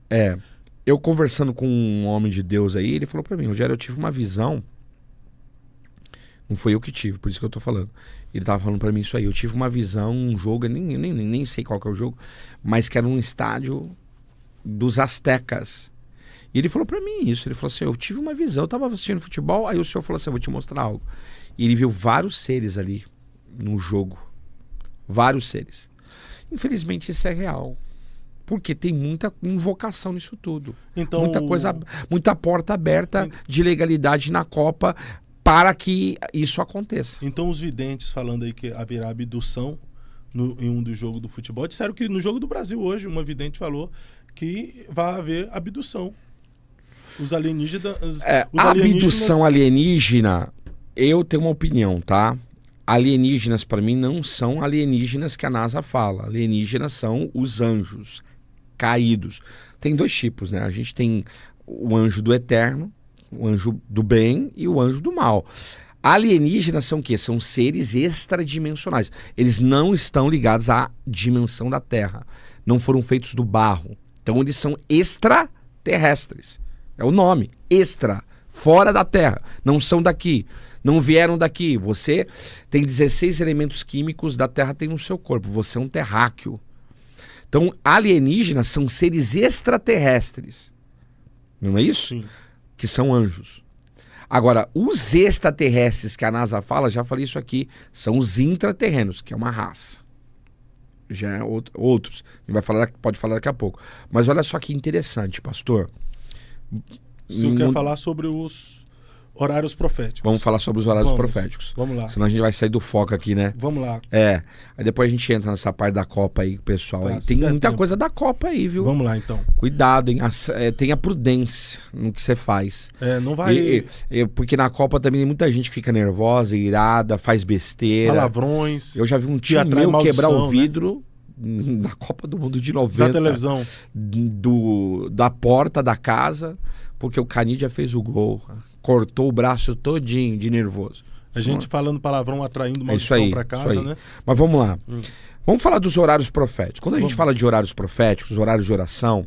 Eu conversando com um homem de Deus aí, ele falou para mim, Rogério, eu tive uma visão. Não foi eu que tive, por isso que eu tô falando. Ele tava falando pra mim isso aí. Eu tive uma visão, um jogo, eu nem sei qual que é o jogo, mas que era um estádio dos Aztecas. E ele falou pra mim isso. Ele falou assim, eu tive uma visão, eu tava assistindo futebol, aí o senhor falou assim, eu vou te mostrar algo. E ele viu vários seres ali no jogo. Vários seres. Infelizmente isso é real. Porque tem muita invocação nisso tudo. Então, muita porta aberta de legalidade na Copa para que isso aconteça. Então os videntes falando aí que haverá abdução em um dos jogos do futebol, disseram que no jogo do Brasil hoje, uma vidente falou que vai haver abdução. Os alienígenas... Abdução alienígena, eu tenho uma opinião, tá? Alienígenas, para mim, não são alienígenas que a NASA fala. Alienígenas são os anjos caídos. Tem dois tipos, né? A gente tem o anjo do eterno, o anjo do bem e o anjo do mal. Alienígenas são o quê? São seres extradimensionais. Eles não estão ligados à dimensão da Terra. Não foram feitos do barro. Então eles são extraterrestres. É o nome. Extra. Fora da Terra. Não são daqui. Não vieram daqui. Você tem 16 elementos químicos da Terra tem no seu corpo. Você é um terráqueo. Então alienígenas são seres extraterrestres. Não é isso? Sim. Que são anjos. Agora, os extraterrestres que a NASA fala, já falei isso aqui, são os intraterrenos, que é uma raça. Já é outros. A gente pode falar daqui a pouco. Mas olha só que interessante, pastor. O senhor quer falar sobre os horários proféticos? Vamos falar sobre os horários proféticos. Vamos lá. Senão a gente vai sair do foco aqui, né? Vamos lá. Aí depois a gente entra nessa parte da Copa aí, pessoal. Tá, aí. Tem muita coisa da Copa aí, viu? Vamos lá, então. Cuidado, hein? Tenha prudência no que você faz. Não vai... Porque na Copa também tem muita gente que fica nervosa, irada, faz besteira. Palavrões. Eu já vi um tio meu quebrar o vidro, né? Na Copa do Mundo de 90. Da televisão. Da porta da casa, porque o Canidia fez o gol. Cortou o braço todinho de nervoso. A gente falando palavrão, atraindo maldição para casa, né? Mas vamos lá. Vamos falar dos horários proféticos. Quando a gente fala de horários proféticos, horários de oração,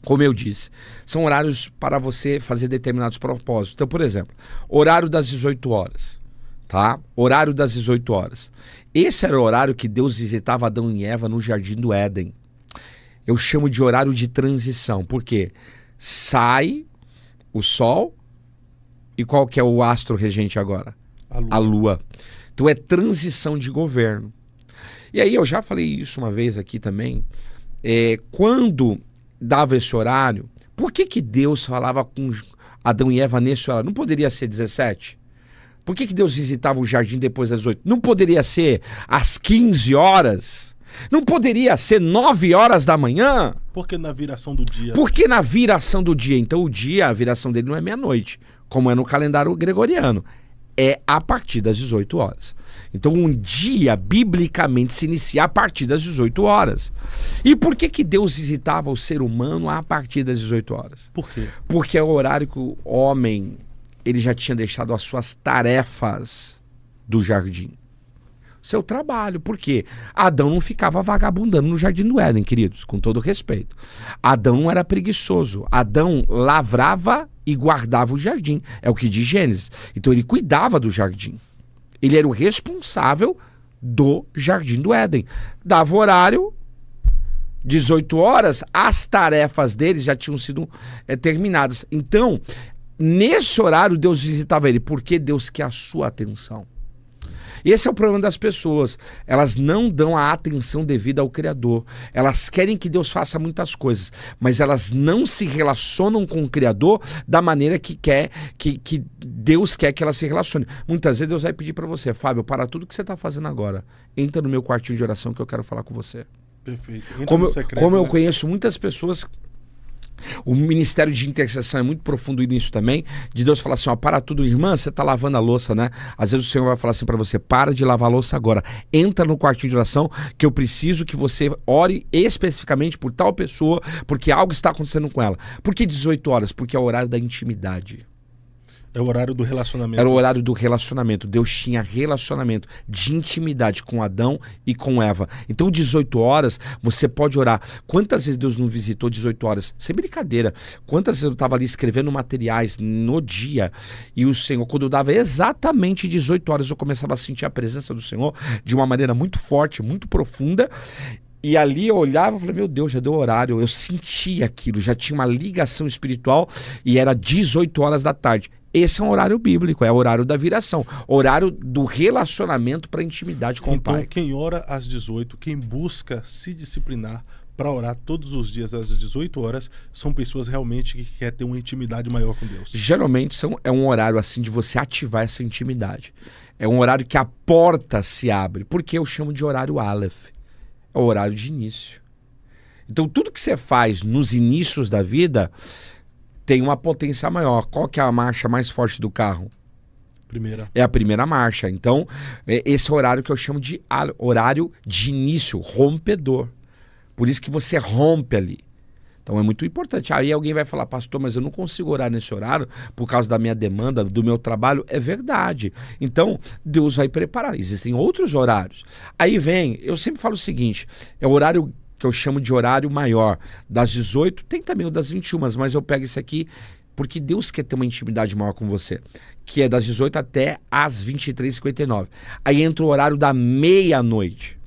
como eu disse, são horários para você fazer determinados propósitos. Então, por exemplo, horário das 18 horas. Tá? Horário das 18 horas. Esse era o horário que Deus visitava Adão e Eva no Jardim do Éden. Eu chamo de horário de transição. Por quê? Sai o sol. E qual que é o astro regente agora? A Lua. Então é transição de governo. E aí eu já falei isso uma vez aqui também. Quando dava esse horário, por que Deus falava com Adão e Eva nesse horário? Não poderia ser 17? Por que Deus visitava o jardim depois das 8? Não poderia ser às 15 horas? Não poderia ser 9 horas da manhã? Porque na viração do dia. Porque na viração do dia. Então o dia, a viração dele não é meia-noite, como é no calendário gregoriano. É a partir das 18 horas. Então um dia, biblicamente, se inicia a partir das 18 horas. E por que Deus visitava o ser humano a partir das 18 horas? Por quê? Porque é o horário que o homem ele já tinha deixado as suas tarefas do jardim. Seu trabalho. Por quê? Adão não ficava vagabundando no Jardim do Éden, queridos, com todo respeito. Adão não era preguiçoso. Adão lavrava e guardava o jardim. É o que diz Gênesis. Então ele cuidava do jardim. Ele era o responsável do Jardim do Éden. Dava horário, 18 horas, as tarefas dele já tinham sido terminadas. Então, nesse horário, Deus visitava ele. Porque Deus quer a sua atenção. Esse é o problema das pessoas. Elas não dão a atenção devida ao Criador. Elas querem que Deus faça muitas coisas, mas elas não se relacionam com o Criador da maneira que Deus quer que elas se relacionem. Muitas vezes Deus vai pedir para você: Fábio, para tudo que você está fazendo agora, entra no meu quartinho de oração que eu quero falar com você. Perfeito. Como eu conheço muitas pessoas. O ministério de intercessão é muito profundo nisso também, de Deus falar assim, ó, para tudo, irmã, você tá lavando a louça, né? Às vezes o Senhor vai falar assim para você, para de lavar a louça agora, entra no quartinho de oração, que eu preciso que você ore especificamente por tal pessoa, porque algo está acontecendo com ela. Por que 18 horas? Porque é o horário da intimidade. É o horário do relacionamento. Era o horário do relacionamento. Deus tinha relacionamento de intimidade com Adão e com Eva. Então, 18 horas, você pode orar. Quantas vezes Deus não visitou 18 horas? Sem brincadeira. Quantas vezes eu estava ali escrevendo materiais no dia e o Senhor, quando eu dava exatamente 18 horas, eu começava a sentir a presença do Senhor de uma maneira muito forte, muito profunda. E ali eu olhava e falei, meu Deus, já deu horário. Eu sentia aquilo, já tinha uma ligação espiritual e era 18 horas da tarde. Esse é um horário bíblico, é o horário da viração, horário do relacionamento para intimidade com o Então, Pai. quem ora às 18, quem busca se disciplinar para orar todos os dias às 18 horas, são pessoas realmente que querem ter uma intimidade maior com Deus. Geralmente é um horário assim de você ativar essa intimidade. É um horário que a porta se abre, porque eu chamo de horário Aleph. É o horário de início. Então tudo que você faz nos inícios da vida tem uma potência maior. Qual que é a marcha mais forte do carro? Primeira. É a primeira marcha. Então, esse é o horário que eu chamo de horário de início, rompedor. Por isso que você rompe ali. Então é muito importante. Aí alguém vai falar, pastor, mas eu não consigo orar nesse horário por causa da minha demanda, do meu trabalho. É verdade. Então, Deus vai preparar. Existem outros horários. Aí vem, eu sempre falo o seguinte, é o horário que eu chamo de horário maior, das 18, tem também o das 21, mas eu pego esse aqui porque Deus quer ter uma intimidade maior com você, que é das 18 até às 23h59. Aí entra o horário da meia-noite.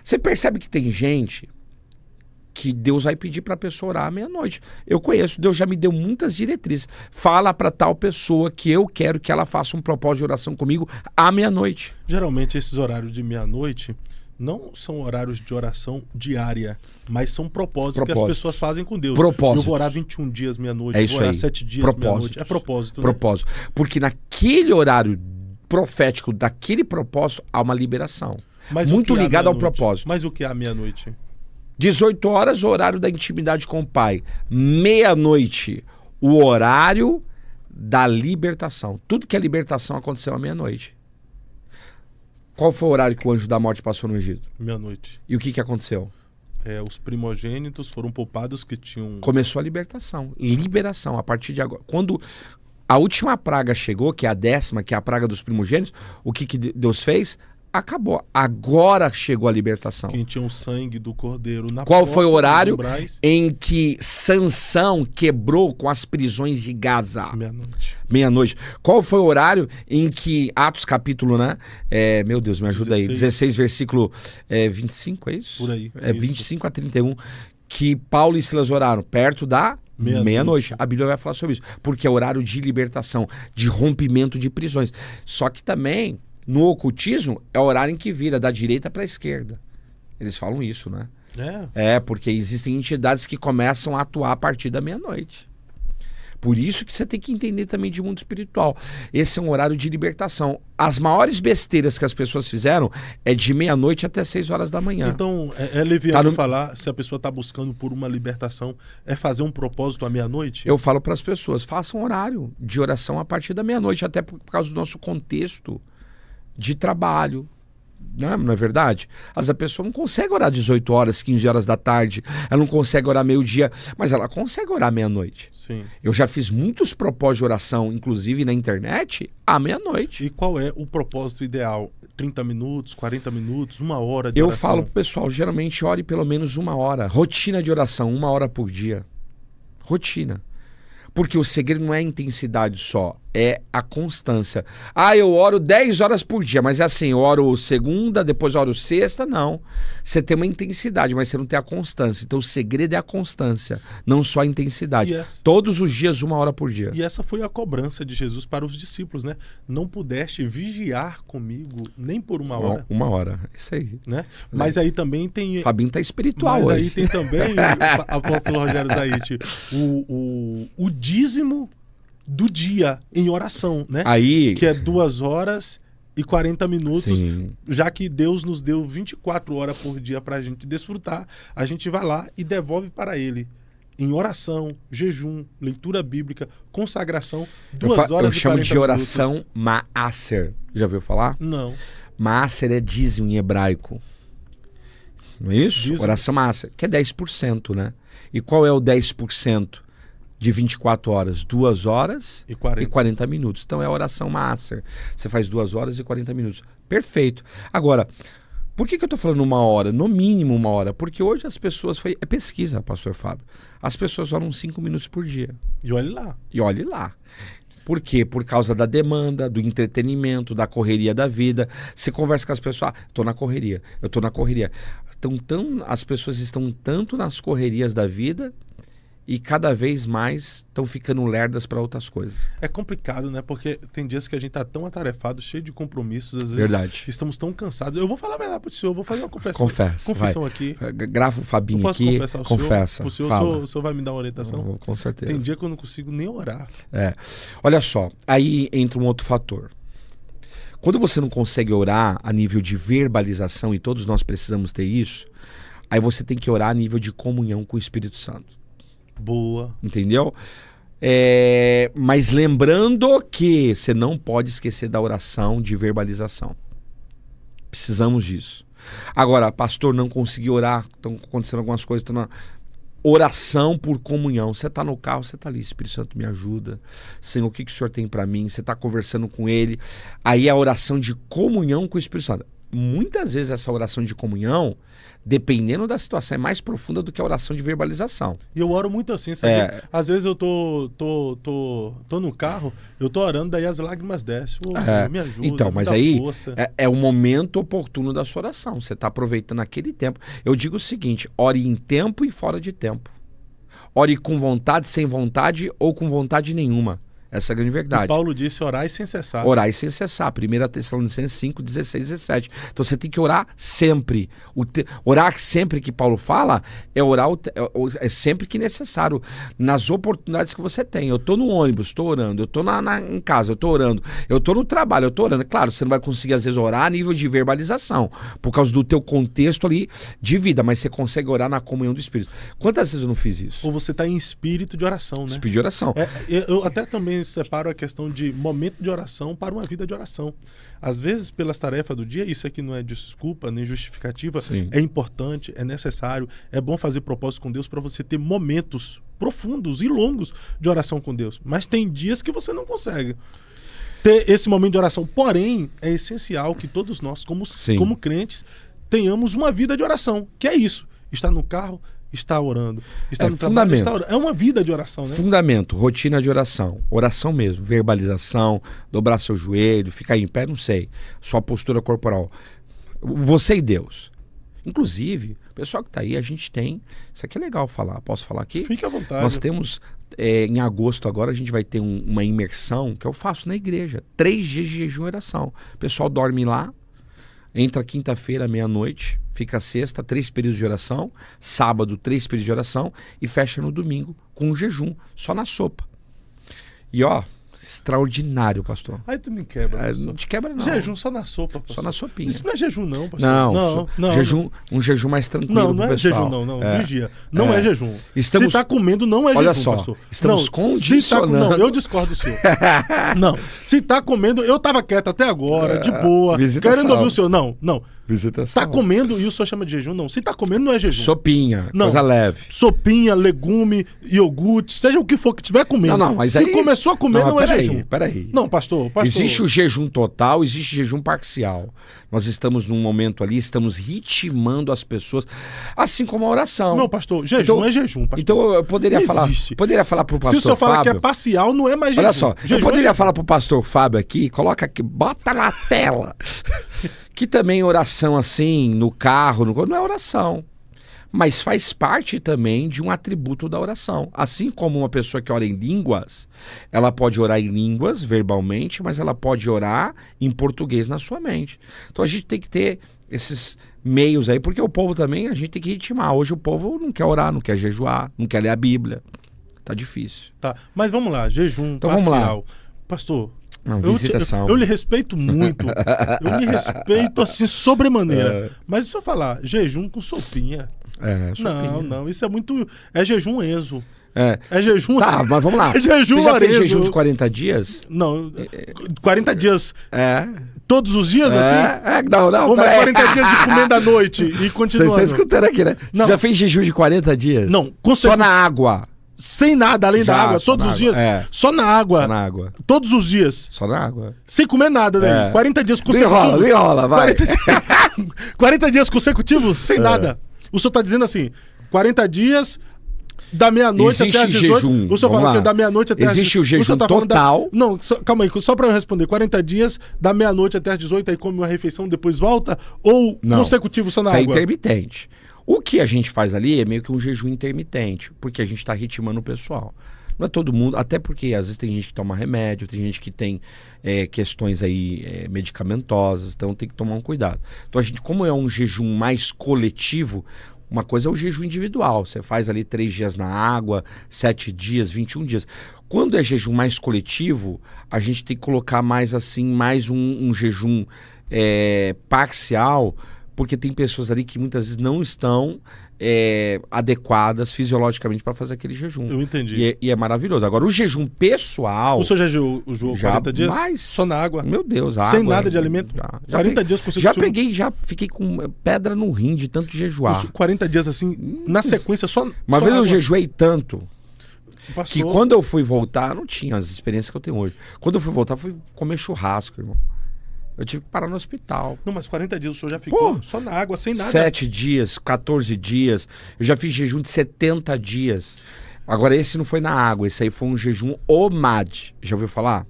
Você percebe que tem gente que Deus vai pedir para a pessoa orar à meia-noite. Eu conheço, Deus já me deu muitas diretrizes. Fala para tal pessoa que eu quero que ela faça um propósito de oração comigo à meia-noite. Geralmente esses horários de meia-noite não são horários de oração diária, mas são propósitos que as pessoas fazem com Deus. Propósitos. Eu vou orar 21 dias meia-noite, É isso vou orar aí. 7 dias meia-noite. É propósito, né? Propósito. Porque naquele horário profético, daquele propósito, há uma liberação. Mas o muito que é a ligado ao meia-noite? propósito. Mas o que é a meia-noite? 18 horas, o horário da intimidade com o Pai. Meia-noite, o horário da libertação. Tudo que é libertação aconteceu à meia-noite. Qual foi o horário que o anjo da morte passou no Egito? Meia-noite. E o que aconteceu? Os primogênitos foram poupados que tinham... Começou a libertação. Liberação, a partir de agora. Quando a última praga chegou, que é a 10ª, que é a praga dos primogênitos, o que Deus fez? Acabou. Agora chegou a libertação. Quem tinha o sangue do cordeiro na Qual porta foi o dos horário umbrais? em que Sansão quebrou com as prisões de Gaza? Meia-noite. Meia-noite. Qual foi o horário em que, Atos capítulo, né? Meu Deus, me ajuda aí. 16, versículo 25, é isso? Por aí. É isso. 25 a 31, que Paulo e Silas oraram perto da meia-noite. A Bíblia vai falar sobre isso. Porque é horário de libertação, de rompimento de prisões. Só que também, no ocultismo, é o horário em que vira da direita para a esquerda. Eles falam isso, né? Porque existem entidades que começam a atuar a partir da meia-noite. Por isso que você tem que entender também de mundo espiritual. Esse é um horário de libertação. As maiores besteiras que as pessoas fizeram é de meia-noite até 6 horas da manhã. Então, é leviano falar, se a pessoa está buscando por uma libertação, é fazer um propósito à meia-noite? Eu falo para as pessoas, façam horário de oração a partir da meia-noite, até por causa do nosso contexto de trabalho. Não é verdade? A pessoa não consegue orar 18 horas, 15 horas da tarde, ela não consegue orar meio-dia, mas ela consegue orar meia-noite. Sim. Eu já fiz muitos propósitos de oração, inclusive na internet, à meia-noite. E qual é o propósito ideal? 30 minutos, 40 minutos, 1 hora de Eu oração? falo pro pessoal, geralmente ore pelo menos 1 hora. Rotina de oração, 1 hora por dia. Rotina. Porque o segredo não é a intensidade só, é a constância. Eu oro 10 horas por dia, mas é assim, eu oro segunda, depois eu oro sexta, não. Você tem uma intensidade, mas você não tem a constância. Então o segredo é a constância, não só a intensidade. Todos os dias, 1 hora por dia. E essa foi a cobrança de Jesus para os discípulos, né? Não pudeste vigiar comigo nem por 1 hora. 1 hora, isso aí. Né? Mas aí também tem... Fabinho tá espiritual mas hoje. Aí tem também, apóstolo Rogério Zaite, o dízimo do dia em oração, né? Aí... Que é 2 horas e 40 minutos, Sim. Já que Deus nos deu 24 horas por dia para a gente desfrutar, a gente vai lá e devolve para Ele. Em oração, jejum, leitura bíblica, consagração, 2 horas e 40 minutos. Eu chamo de oração Maaser. Já ouviu falar? Não. Maaser é dízimo em hebraico. Não é isso? Dízimo. Oração Maaser, que é 10%, né? E qual é o 10%? De 24 horas, 2 horas e 40 minutos. Então é a oração Maaser. Você faz 2 horas e 40 minutos. Perfeito. Agora, por que eu estou falando 1 hora? No mínimo 1 hora. Porque hoje as pessoas... É pesquisa, pastor Fábio. As pessoas oram 5 minutos por dia. E olhe lá. E olhe lá. Por quê? Por causa da demanda, do entretenimento, da correria da vida. Você conversa com as pessoas, estou na correria, as pessoas estão tanto nas correrias da vida e cada vez mais estão ficando lerdas para outras coisas. É complicado, né? Porque tem dias que a gente tá tão atarefado, cheio de compromissos, às vezes Verdade. estamos tão cansados. Eu vou falar a verdade pro senhor, eu vou fazer uma confissão Vai. aqui. Grava o Eu Fabinho posso aqui, confessar ao confessa. senhor? O senhor, fala. o senhor vai me dar uma orientação? Com certeza. Tem dia que eu não consigo nem orar. Olha só, aí entra um outro fator. Quando você não consegue orar a nível de verbalização, e todos nós precisamos ter isso, aí você tem que orar a nível de comunhão com o Espírito Santo. Boa. Entendeu? Mas lembrando que você não pode esquecer da oração de verbalização. Precisamos disso. Agora, pastor, não consegui orar, estão acontecendo algumas coisas, oração por comunhão. Você está no carro, você está ali, Espírito Santo me ajuda. Senhor, o que o Senhor tem para mim? Você está conversando com Ele. Aí a oração de comunhão com o Espírito Santo. Muitas vezes essa oração de comunhão, dependendo da situação, é mais profunda do que a oração de verbalização. E eu oro muito assim, sabe? Às vezes eu tô no carro, eu tô orando, daí as lágrimas descem. Ô, Senhor, me ajuda, então, me mas dá aí força. é o momento oportuno da sua oração. Você está aproveitando aquele tempo. Eu digo o seguinte, ore em tempo e fora de tempo. Ore com vontade, sem vontade ou com vontade nenhuma. Essa é a grande verdade. E Paulo disse orai sem cessar. Orai sem cessar. 1 Tessalonicenses 5, 16 e 17. Então você tem que orar sempre. Orar sempre que Paulo fala é orar é sempre que necessário. Nas oportunidades que você tem. Eu estou no ônibus, estou orando. Eu estou em casa, eu estou orando. Eu estou no trabalho, eu estou orando. Claro, você não vai conseguir às vezes orar a nível de verbalização, por causa do teu contexto ali de vida, mas você consegue orar na comunhão do Espírito. Quantas vezes eu não fiz isso? Ou você está em espírito de oração, né? Espírito de oração. Eu até também separo a questão de momento de oração para uma vida de oração. Às vezes, pelas tarefas do dia, isso aqui não é desculpa nem justificativa, Sim. é importante, é necessário, é bom fazer propósito com Deus para você ter momentos profundos e longos de oração com Deus. Mas tem dias que você não consegue ter esse momento de oração. Porém, é essencial que todos nós, como crentes, tenhamos uma vida de oração, que é isso. Estar no carro, está orando. Está no trabalho, está orando. É uma vida de oração, né? Fundamento, rotina de oração. Oração mesmo, verbalização, dobrar seu joelho, ficar em pé, não sei. Sua postura corporal. Você e Deus. Inclusive, o pessoal que está aí, a gente tem... Isso aqui é legal falar. Posso falar aqui? Fique à vontade. Nós temos, em agosto agora, a gente vai ter uma imersão que eu faço na igreja. 3 dias de jejum e oração. O pessoal dorme lá, entra quinta-feira, meia-noite, fica sexta, 3 períodos de oração, sábado, 3 períodos de oração e fecha no domingo com um jejum, só na sopa. E extraordinário, pastor. Aí tu me quebra. Não te quebra, não. Jejum só na sopa, pastor. Só na sopinha. Isso não é jejum, não, pastor. Não. Jejum, um jejum mais tranquilo não pro é pessoal. Jejum, não. Vigia. Não é jejum. Estamos... Se tá comendo, não é Olha jejum, só, pastor. estamos condicionando. Não, eu discordo do senhor. Não. Se tá comendo, eu tava quieto até agora, de boa, visitação. querendo ouvir o senhor. Não. Visitação. Tá comendo e o senhor chama de jejum? Não. Se tá comendo, não é jejum. Sopinha, não. Coisa leve. Sopinha, legume, iogurte, seja o que for que tiver comendo. Não, mas se aí... começou a comer, não é jejum. Peraí. Não, pastor. Existe o jejum total, existe o jejum parcial. Nós estamos num momento ali, estamos ritmando as pessoas, assim como a oração. Não, pastor, jejum é jejum, pastor. Então eu poderia falar pro pastor Se o senhor falar Fábio, que é parcial, não é mais jejum. olha só, jejum eu poderia falar pro pastor Fábio aqui, coloca aqui, bota na tela, que também oração assim, no carro, não é oração. Mas faz parte também de um atributo da oração. Assim como uma pessoa que ora em línguas, ela pode orar em línguas verbalmente, mas ela pode orar em português na sua mente. Então a gente tem que ter esses meios aí, porque o povo também, a gente tem que ritmar. Hoje o povo não quer orar, não quer jejuar, não quer ler a Bíblia. Tá difícil. Tá, mas vamos lá, jejum então, parcial. Vamos lá. Pastor, não, visitação. Eu lhe respeito muito. Eu lhe respeito assim sobremaneira. Mas se eu falar jejum com sopinha... Não, isso é muito... É jejum Enzo. É jejum... Tá, mas vamos lá. É jejum Você já Lorenzo. fez jejum de 40 dias? Não, 40 dias... Todos os dias, assim? Não, ou mais 40 dias de comendo à noite e continuando. Você está escutando aqui, né? Não. Você já fez jejum de 40 dias? Não. Só na água? Sem nada, além da água. Todos os dias? Só na água. Só na água. Todos os dias? Só na água. Sem comer nada, né? 40 dias consecutivos. Me enrola, vai. 40 dias consecutivos, sem nada. O senhor está dizendo assim, 40 dias... Da meia-noite até às 18. Jejum. O senhor falou que da meia-noite até às 18. Existe o jejum total. Não, calma aí, só para eu responder. 40 dias, da meia-noite até às 18, aí come uma refeição, depois volta? Ou não. Consecutivo só na água? Isso é intermitente. O que a gente faz ali é meio que um jejum intermitente, porque a gente está ritmando o pessoal. Não é todo mundo, até porque às vezes tem gente que toma remédio, tem gente que tem questões aí medicamentosas, então tem que tomar um cuidado. Então a gente, como é um jejum mais coletivo, uma coisa é o jejum individual, você faz ali 3 dias na água, 7 dias, 21 dias. Quando é jejum mais coletivo, a gente tem que colocar mais assim, mais um jejum parcial, porque tem pessoas ali que muitas vezes não estão adequadas fisiologicamente para fazer aquele jejum. Eu entendi. E é maravilhoso. Agora, o jejum pessoal... O senhor já jejuou 40 dias? Mais. Só na água? Meu Deus, água. Sem nada de alimento? Já 40 dias consecutivo? Já fiquei com pedra no rim de tanto jejuar. 40 dias assim, na sequência, só Uma só vez eu água. jejuei tanto Passou. que quando eu fui voltar, não tinha as experiências que eu tenho hoje. Quando eu fui voltar, fui comer churrasco, irmão. Eu tive que parar no hospital. Não, mas 40 dias o senhor já ficou Pô, só na água, sem nada. 7 dias, 14 dias. Eu já fiz jejum de 70 dias. Agora, esse não foi na água, esse aí foi um jejum OMAD. Já ouviu falar?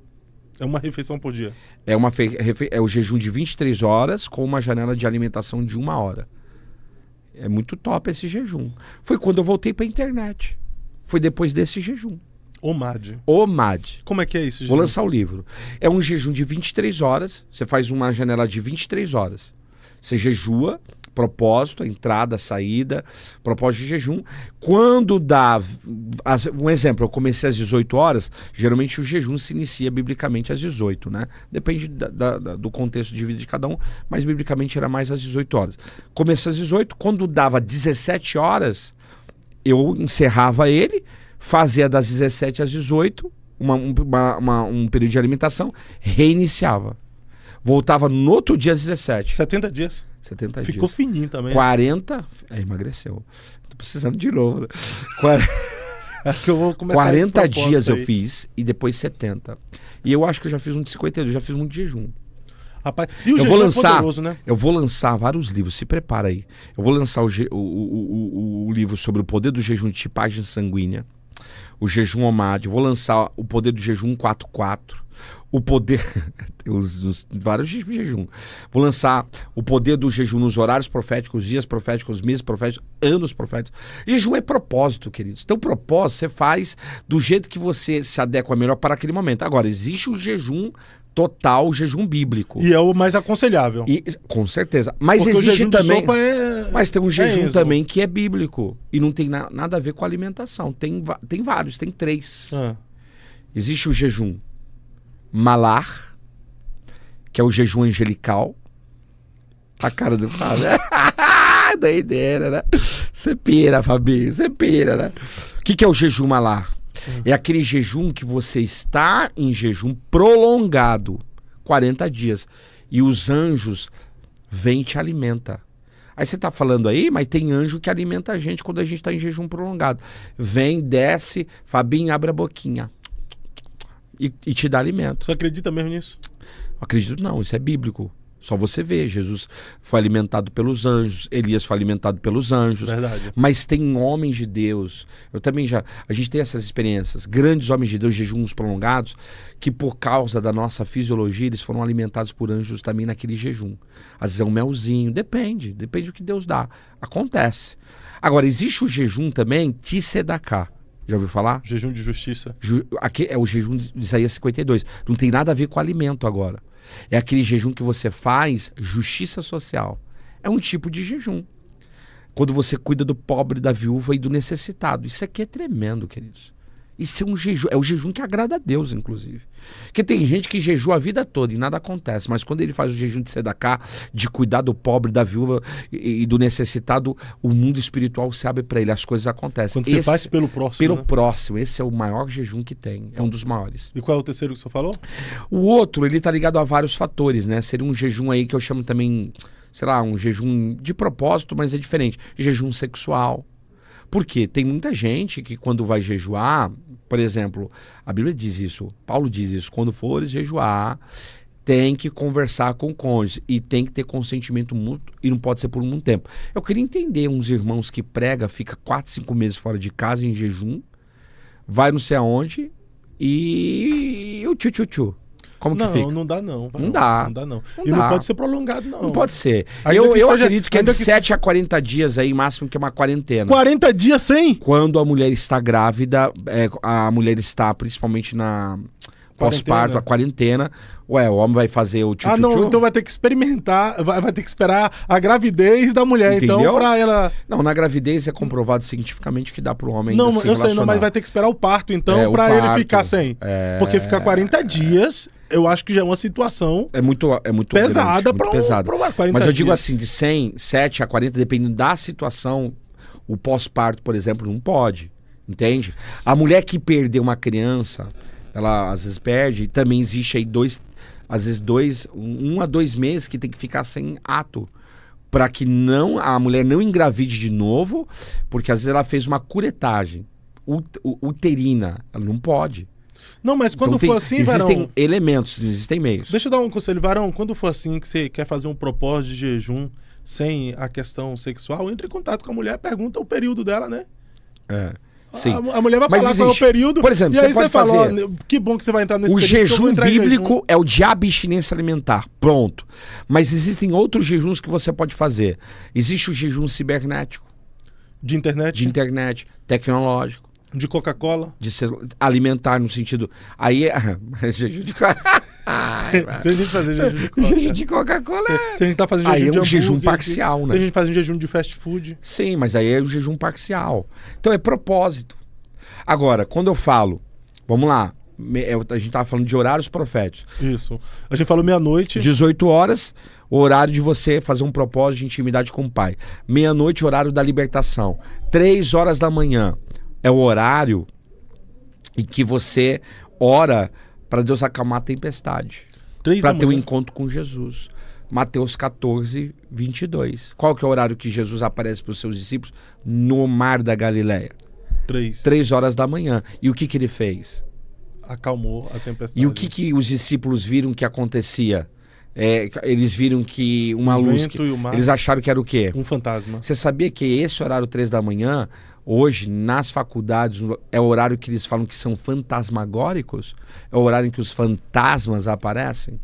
É uma refeição por dia. É o jejum de 23 horas com uma janela de alimentação de 1 hora. É muito top esse jejum. Foi quando eu voltei pra internet. Foi depois desse jejum. OMAD. OMAD. Como é que é esse jejum? Vou lançar o livro. É um jejum de 23 horas. Você faz uma janela de 23 horas. Você jejua, propósito, entrada, saída, propósito de jejum. Quando dá... Um exemplo, eu comecei às 18 horas, geralmente o jejum se inicia biblicamente às 18, né? Depende do contexto de vida de cada um, mas biblicamente era mais às 18 horas. Comecei às 18, quando dava 17 horas, eu encerrava ele, fazia das 17 às 18, um período de alimentação, reiniciava. Voltava no outro dia às 17. 70 dias. 70 Ficou dias. fininho também. 40... emagreceu. Tô precisando de novo, né? Acho que eu vou começar 40 esse propósito dias eu aí. fiz e depois 70. E eu acho que eu já fiz um de 52, já fiz muito jejum. Rapaz, e o Eu jejum vou é lançar, poderoso, né? eu vou lançar vários livros, se prepara aí. Eu vou lançar o livro sobre o poder do jejum de tipagem sanguínea, o jejum OMAD, vou lançar o poder do jejum 144, o poder... Tem vários tipos de jejum. Vou lançar o poder do jejum nos horários proféticos, dias proféticos, meses proféticos, anos proféticos. Jejum é propósito, queridos. Então, propósito você faz do jeito que você se adequa melhor para aquele momento. Agora, existe o jejum total, o jejum bíblico. E é o mais aconselhável. Com certeza. Mas Porque existe o jejum também... de sopa é... Mas tem um jejum êxodo. também que é bíblico. E não tem nada a ver com alimentação. Tem vários, tem 3. Ah. Existe o jejum malar, que é o jejum angelical. A cara do cara. Doideira, né? Você pira, Fabinho. Você pira, né? O que é o jejum malar? É aquele jejum que você está em jejum prolongado, 40 dias. E os anjos vêm e te alimentam. Aí você está falando aí, mas tem anjo que alimenta a gente quando a gente está em jejum prolongado. Vem, desce, Fabinho, abre a boquinha. E te dá alimento. Você acredita mesmo nisso? Acredito não, isso é bíblico. Só você vê, Jesus foi alimentado pelos anjos, Elias foi alimentado pelos anjos. Verdade. Mas tem homens de Deus, a gente tem essas experiências, grandes homens de Deus, jejuns prolongados, que por causa da nossa fisiologia, eles foram alimentados por anjos também naquele jejum. Às vezes é um melzinho, depende do que Deus dá. Acontece. Agora, existe o jejum também, Tzedaká. Já ouviu falar? Jejum de justiça. Aqui é o jejum de Isaías 52. Não tem nada a ver com alimento agora. É aquele jejum que você faz justiça social. É um tipo de jejum. Quando você cuida do pobre, da viúva e do necessitado. Isso aqui é tremendo, queridos. Isso é um jejum, é o jejum que agrada a Deus, inclusive. Porque tem gente que jejua a vida toda e nada acontece, mas quando ele faz o jejum de Tzedaká, de cuidar do pobre, da viúva e do necessitado, o mundo espiritual se abre para ele, as coisas acontecem. Quando você faz pelo próximo, Pelo né? próximo, esse é o maior jejum que tem, é um dos maiores. E qual é o terceiro que você falou? O outro, ele tá ligado a vários fatores, né? Seria um jejum aí que eu chamo também, sei lá, um jejum de propósito, mas é diferente. Jejum sexual. Por quê? Tem muita gente que quando vai jejuar, por exemplo, a Bíblia diz isso, Paulo diz isso, quando fores jejuar, tem que conversar com o cônjuge e tem que ter consentimento mútuo e não pode ser por muito tempo. Eu queria entender uns irmãos que prega, fica 4, 5 meses fora de casa em jejum, vai não sei aonde e o tchu-tchu-tchu. Como que fica? Não dá não. Não dá. Não dá não. Não E dá. não pode ser prolongado não. Não pode ser. Ainda Eu que esteja- acredito que é de ainda que 7 a 40 dias aí, máximo que é uma quarentena. 40 dias sem? Quando a mulher está grávida, a mulher está principalmente na pós-parto, a quarentena. Ué, o homem vai fazer o tchu-tchu-tchu? Não, então vai ter que experimentar, vai ter que esperar a gravidez da mulher, Entendeu? então, pra ela... Não, na gravidez é comprovado cientificamente que dá pro homem Não, ainda se eu sei, não, relacionar. mas vai ter que esperar o parto, então, É, o pra ele parto. ficar sem. Porque ficar 40 dias, eu acho que já é uma situação É muito pesada grande, pra muito pesado. pra 40 Mas eu digo dias. assim, de 7 a 40, dependendo da situação, o pós-parto, por exemplo, não pode. Entende? A mulher que perdeu uma criança, ela às vezes perde, também existe aí às vezes 1 a 2 meses que tem que ficar sem ato. Para que a mulher não engravide de novo, porque às vezes ela fez uma curetagem uterina. Ela não pode. Não, mas quando Então for assim, existem varão... elementos, existem meios. Deixa eu dar um conselho, varão. Quando for assim, que você quer fazer um propósito de jejum sem a questão sexual, entre em contato com a mulher, pergunta o período dela, né? Sim. A mulher vai Mas falar qual é o existe. período. Por exemplo, e aí você pode fala, fazer- ó, que bom que você vai entrar nesse O período. que eu vou jejum entrar em bíblico jejum. é o de abstinência alimentar. Pronto. Mas existem outros jejuns que você pode fazer. Existe o jejum cibernético, De internet, de internet, tecnológico, de Coca-Cola. de alimentar no sentido. Aí jejum de Tem gente fazendo jejum de Coca. jejum de Coca-Cola. Tem gente que tá fazendo Aí jejum é de um jejum hambúrguer, parcial, né? Tem gente fazendo jejum de fast food. Sim, mas aí é um jejum parcial. Então é propósito. Agora, quando eu falo, vamos lá, a gente estava falando de horários proféticos. Isso. A gente falou meia-noite. 18 horas, o horário de você fazer um propósito de intimidade com o Pai. Meia-noite, horário da libertação. 3 horas da manhã é o horário em que você ora para Deus acalmar a tempestade. 3 Para da ter um manhã. encontro com Jesus. Mateus 14, 22. Qual que é o horário que Jesus aparece para os seus discípulos? No mar da Galileia. 3 horas da manhã. E o que ele fez? Acalmou a tempestade. E o que os discípulos viram que acontecia? Eles viram que uma O luz... vento e o mar. Eles acharam que era o quê? Um fantasma. Você sabia que esse horário 3 da manhã, hoje, nas faculdades, é o horário que eles falam que são fantasmagóricos? É o horário em que os fantasmas aparecem?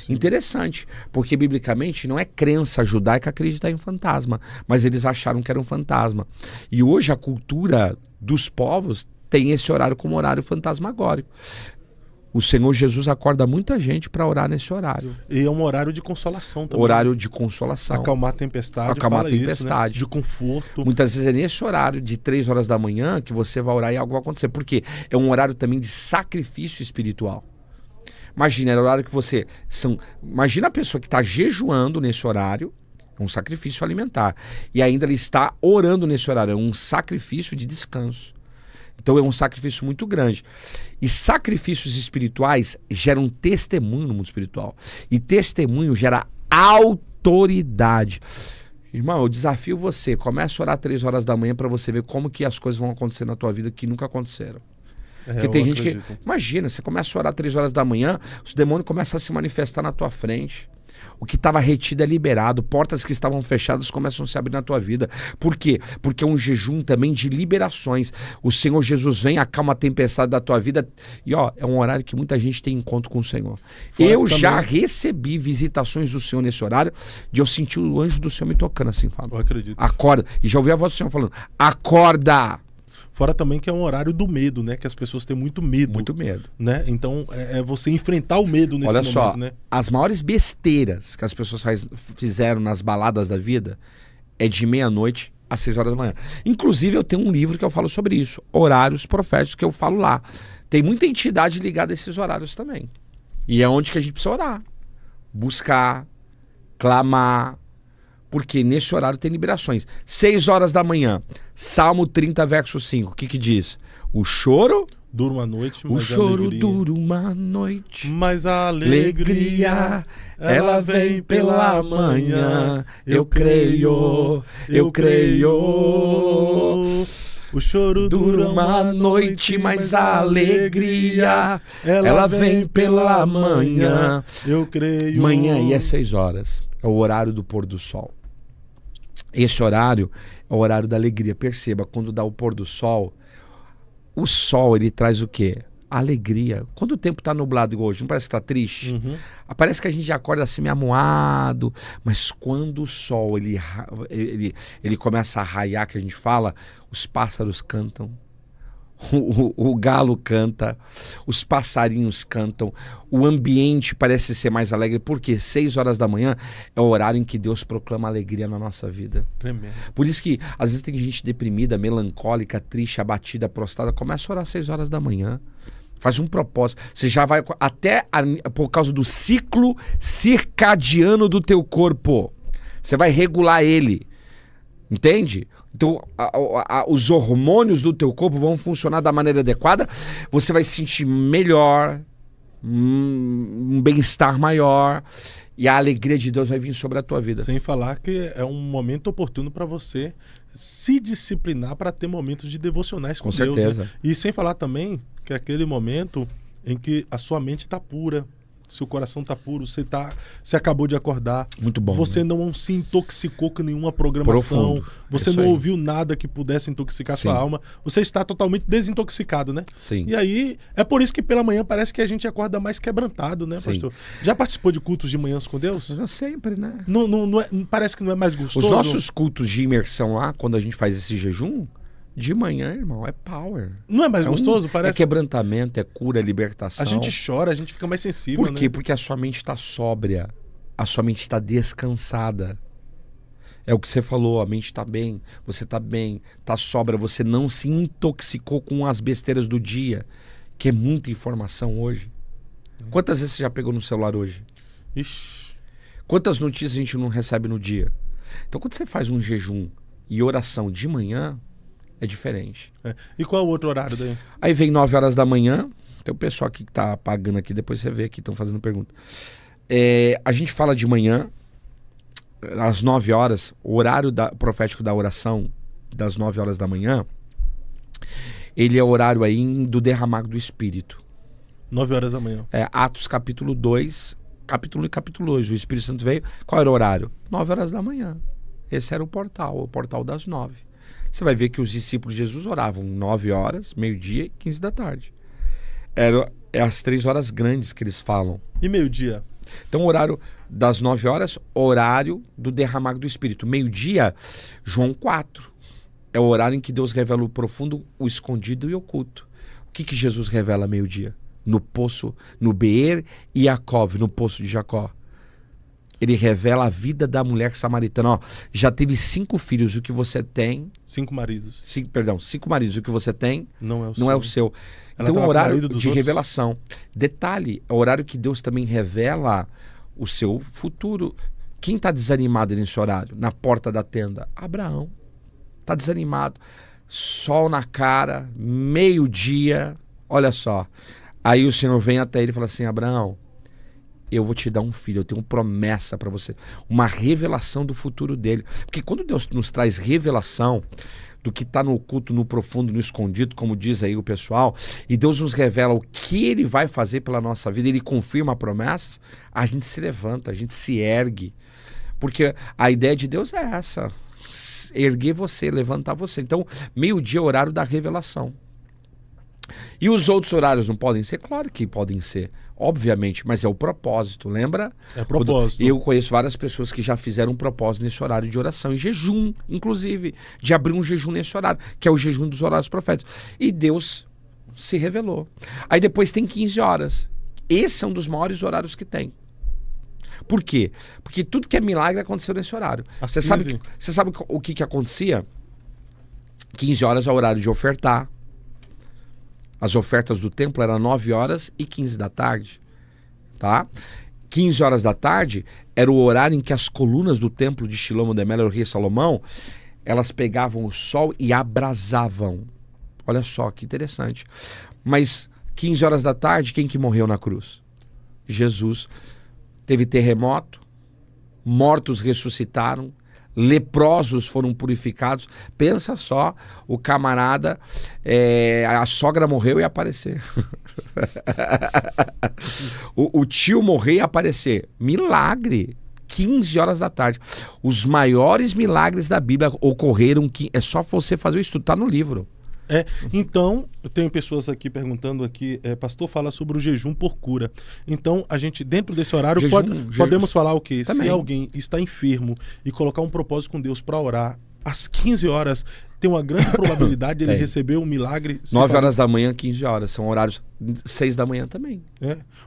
Interessante, porque biblicamente não é crença judaica acreditar em fantasma, mas eles acharam que era um fantasma. E hoje a cultura dos povos tem esse horário como horário fantasmagórico. O Senhor Jesus acorda muita gente para orar nesse horário. E é um horário de consolação também. Horário de consolação. Acalmar a tempestade. Acalmar a fala isso, tempestade. né? De conforto. Muitas vezes é nesse horário de 3 horas da manhã que você vai orar e algo vai acontecer. Por quê? É um horário também de sacrifício espiritual. Imagina, era o horário que você... Imagina a pessoa que está jejuando nesse horário, é um sacrifício alimentar. E ainda ele está orando nesse horário, é um sacrifício de descanso. Então é um sacrifício muito grande. E sacrifícios espirituais geram testemunho no mundo espiritual. E testemunho gera autoridade. Irmão, eu desafio você, comece a orar 3 horas da manhã para você ver como que as coisas vão acontecer na tua vida que nunca aconteceram. Porque tem gente que... Imagina, você começa a orar 3 horas da manhã, os demônios começam a se manifestar na tua frente. O que estava retido é liberado. Portas que estavam fechadas começam a se abrir na tua vida. Por quê? Porque é um jejum também de liberações. O Senhor Jesus vem, acalma a tempestade da tua vida. E é um horário que muita gente tem encontro com o Senhor. Eu já recebi visitações do Senhor nesse horário, de eu sentir o anjo do Senhor me tocando assim, falando. Eu acredito. Acorda. E já ouvi a voz do Senhor falando, acorda. Fora também que é um horário do medo, né? Que as pessoas têm muito medo. Muito medo. Né? Então é você enfrentar o medo nesse Olha momento, só, né? as maiores besteiras que as pessoas fizeram nas baladas da vida é de meia-noite às 6 horas da manhã. Inclusive eu tenho um livro que eu falo sobre isso, Horários Proféticos, que eu falo lá. Tem muita entidade ligada a esses horários também. E é onde que a gente precisa orar. Buscar, clamar, porque nesse horário tem liberações. 6 horas da manhã, Salmo 30, verso 5, o que diz? O choro... Dura uma noite, O mas choro a alegria... dura uma noite. Mas a alegria, ela vem pela manhã. Eu creio, eu creio. O choro Dura uma noite, mas a alegria, ela vem pela manhã. Eu creio. Manhã e às 6 horas. É o horário do pôr do sol. Esse horário é o horário da alegria. Perceba, quando dá o pôr do sol, o sol ele traz o quê? A alegria. Quando o tempo está nublado igual hoje, não parece que está triste? Uhum. Parece que a gente já acorda assim meio amuado, mas quando o sol ele começa a raiar, que a gente fala, os pássaros cantam, o galo canta, os passarinhos cantam, o ambiente parece ser mais alegre, porque 6 horas da manhã é o horário em que Deus proclama alegria na nossa vida. Tremendo. Por isso que às vezes tem gente deprimida, melancólica, triste, abatida, prostrada, começa a orar às 6 horas da manhã. Faz um propósito. Você já vai por causa do ciclo circadiano do teu corpo. Você vai regular ele. Entende? Então, os hormônios do teu corpo vão funcionar da maneira adequada. Você vai se sentir melhor, um bem-estar maior. E a alegria de Deus vai vir sobre a tua vida. Sem falar que é um momento oportuno para você se disciplinar para ter momentos de devocionais com Deus. certeza. Né? E sem falar também que é aquele momento em que a sua mente está pura, seu coração está puro, você acabou de acordar. Muito bom. Você né? não se intoxicou com nenhuma programação. Profundo. Você Isso não aí. ouviu nada que pudesse intoxicar Sim. sua alma. Você está totalmente desintoxicado, né? Sim. E aí, é por isso que pela manhã parece que a gente acorda mais quebrantado, né, Sim. pastor? Já participou de cultos de manhãs com Deus? Sempre, né? Parece que não é mais gostoso? Os nossos cultos de imersão lá, quando a gente faz esse jejum, de manhã, irmão, é power. Não é mais É gostoso? É Parece. quebrantamento, é cura, é libertação. A gente chora, a gente fica mais sensível, Por quê? né? Porque a sua mente está sóbria, a sua mente está descansada. É o que você falou, a mente está bem, você está bem, está sóbria, você não se intoxicou com as besteiras do dia, que é muita informação hoje. Quantas vezes você já pegou no celular hoje? Ixi. Quantas notícias a gente não recebe no dia? Então, quando você faz um jejum e oração de manhã, é diferente. É. E qual é o outro horário daí? Aí vem 9 horas da manhã, tem o pessoal aqui que tá pagando aqui, depois você vê aqui, estão fazendo pergunta. A gente fala de manhã, às 9 horas, o horário profético da oração, das 9 horas da manhã, ele é o horário aí do derramar do Espírito. 9 horas da manhã. Atos capítulo 2, capítulo 1 e capítulo 2, o Espírito Santo veio, qual era o horário? 9 horas da manhã. Esse era o portal das 9. Você vai ver que os discípulos de Jesus oravam 9 horas, meio-dia e 15 da tarde. É as 3 horas grandes que eles falam. E meio-dia? Então, o horário das 9 horas, horário do derramar do Espírito. Meio-dia, João 4. É o horário em que Deus revela o profundo, o escondido e o oculto. O que Jesus revela meio-dia? No poço, no Beer e Jacó, no poço de Jacó. Ele revela a vida da mulher samaritana. Ó, já teve 5 filhos, o que você tem... 5 maridos. 5 maridos, o que você tem Não é o não é o seu. Ela Então é tava um com o horário marido dos de outros? revelação. Detalhe, é o horário que Deus também revela o seu futuro. Quem está desanimado nesse horário? Na porta da tenda? Abraão. Está desanimado. Sol na cara, meio-dia. Olha só. Aí o Senhor vem até ele e fala assim, Abraão, eu vou te dar um filho, eu tenho uma promessa para você, uma revelação do futuro dele. Porque quando Deus nos traz revelação do que está no oculto, no profundo, no escondido, como diz aí o pessoal, e Deus nos revela o que ele vai fazer pela nossa vida, ele confirma promessas, a gente se levanta, a gente se ergue. Porque a ideia de Deus é essa, erguer você, levantar você. Então, meio-dia é o horário da revelação. E os outros horários não podem ser? Claro que podem ser, obviamente, mas é o propósito, lembra? É propósito. Eu conheço várias pessoas que já fizeram um propósito nesse horário de oração, em jejum, inclusive, de abrir um jejum nesse horário, que é o jejum dos horários proféticos. E Deus se revelou. Aí depois tem 15 horas. Esse é um dos maiores horários que tem. Por quê? Porque tudo que é milagre aconteceu nesse horário. Você sabe o que acontecia? 15 horas é o horário de ofertar. As ofertas do templo eram 9 horas e 15 da tarde. Tá? 15 horas da tarde era o horário em que as colunas do templo de Shlomo de Melech, o rei Salomão, elas pegavam o sol e abrasavam. Olha só que interessante. Mas 15 horas da tarde, quem que morreu na cruz? Jesus. Teve terremoto, mortos ressuscitaram, leprosos foram purificados. Pensa só, o camarada, a sogra morreu e aparecer. o tio morrer e aparecer. Milagre. 15 horas da tarde. Os maiores milagres da Bíblia ocorreram, é só você fazer o estudo, tá no livro. Então, eu tenho pessoas aqui perguntando aqui, pastor, fala sobre o jejum por cura. Então, a gente, dentro desse horário, podemos falar o quê? Também. Se alguém está enfermo e colocar um propósito com Deus para orar às 15 horas, tem uma grande probabilidade de ele receber um milagre. 9 horas da manhã, 15 horas. São horários 6 da manhã também.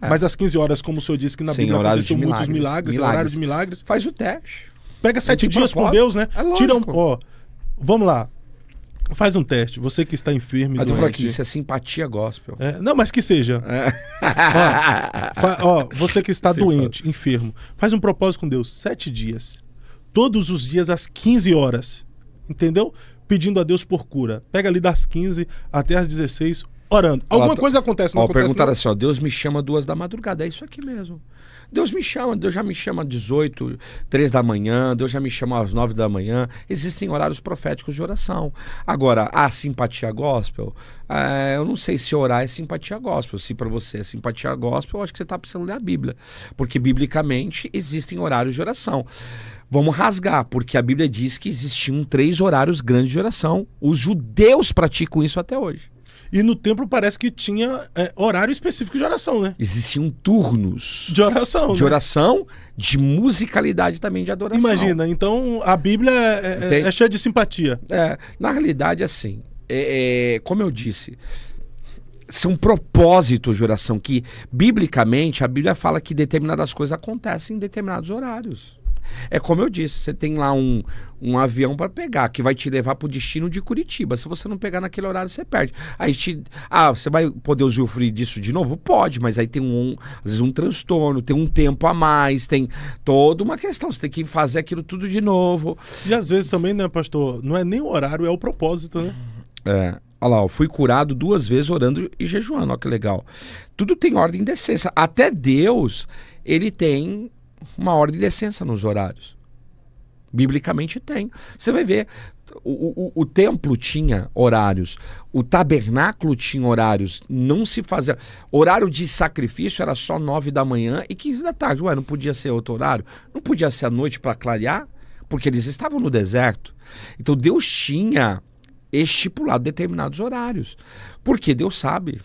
Mas às 15 horas, como o senhor disse que na Bíblia aconteceu muitos milagres, horários de milagres. Faz o teste. Pega 7 dias com Deus, né? Vamos lá. Faz um teste. Você que está enfermo e doente. Eu tô falando aqui, doente. isso é simpatia gospel. Não, mas que seja. Você que está doente, enfermo, faz um propósito com Deus. 7 dias. Todos os dias às 15 horas. Entendeu? Pedindo a Deus por cura. Pega ali das 15 até as 16, orando. Alguma coisa acontece, não acontece? Perguntaram assim, Deus me chama 2 da madrugada. É isso aqui mesmo. Deus já me chama às 18, 3 da manhã, Deus já me chama às 9 da manhã. Existem horários proféticos de oração. Agora, a simpatia gospel, eu não sei se orar é simpatia gospel. Se para você é simpatia gospel, eu acho que você está precisando ler a Bíblia. Porque, biblicamente, existem horários de oração. Vamos rasgar, porque a Bíblia diz que existiam 3 horários grandes de oração. Os judeus praticam isso até hoje. E no templo parece que tinha horário específico de oração, né? Existiam turnos de oração. De oração, de musicalidade também, de adoração. Imagina, então a Bíblia é cheia de simpatia. Na realidade, assim, como eu disse, são propósitos de oração que, biblicamente, a Bíblia fala que determinadas coisas acontecem em determinados horários. É como eu disse, você tem lá um avião para pegar, que vai te levar para o destino de Curitiba. Se você não pegar naquele horário, você perde. Aí você vai poder usufruir disso de novo? Pode, mas aí tem às vezes um transtorno, tem um tempo a mais, tem toda uma questão. Você tem que fazer aquilo tudo de novo. E às vezes também, né, pastor, não é nem o horário, é o propósito, né? Olha lá, eu fui curado 2 vezes orando e jejuando, olha que legal. Tudo tem ordem e decência. Até Deus, ele tem uma ordem de decência nos horários. Biblicamente tem. Você vai ver, o templo tinha horários, o tabernáculo tinha horários, não se fazia... Horário de sacrifício era só 9 da manhã e 15 da tarde. Não podia ser outro horário? Não podia ser à noite para clarear? Porque eles estavam no deserto. Então Deus tinha estipulado determinados horários. Porque Deus sabe...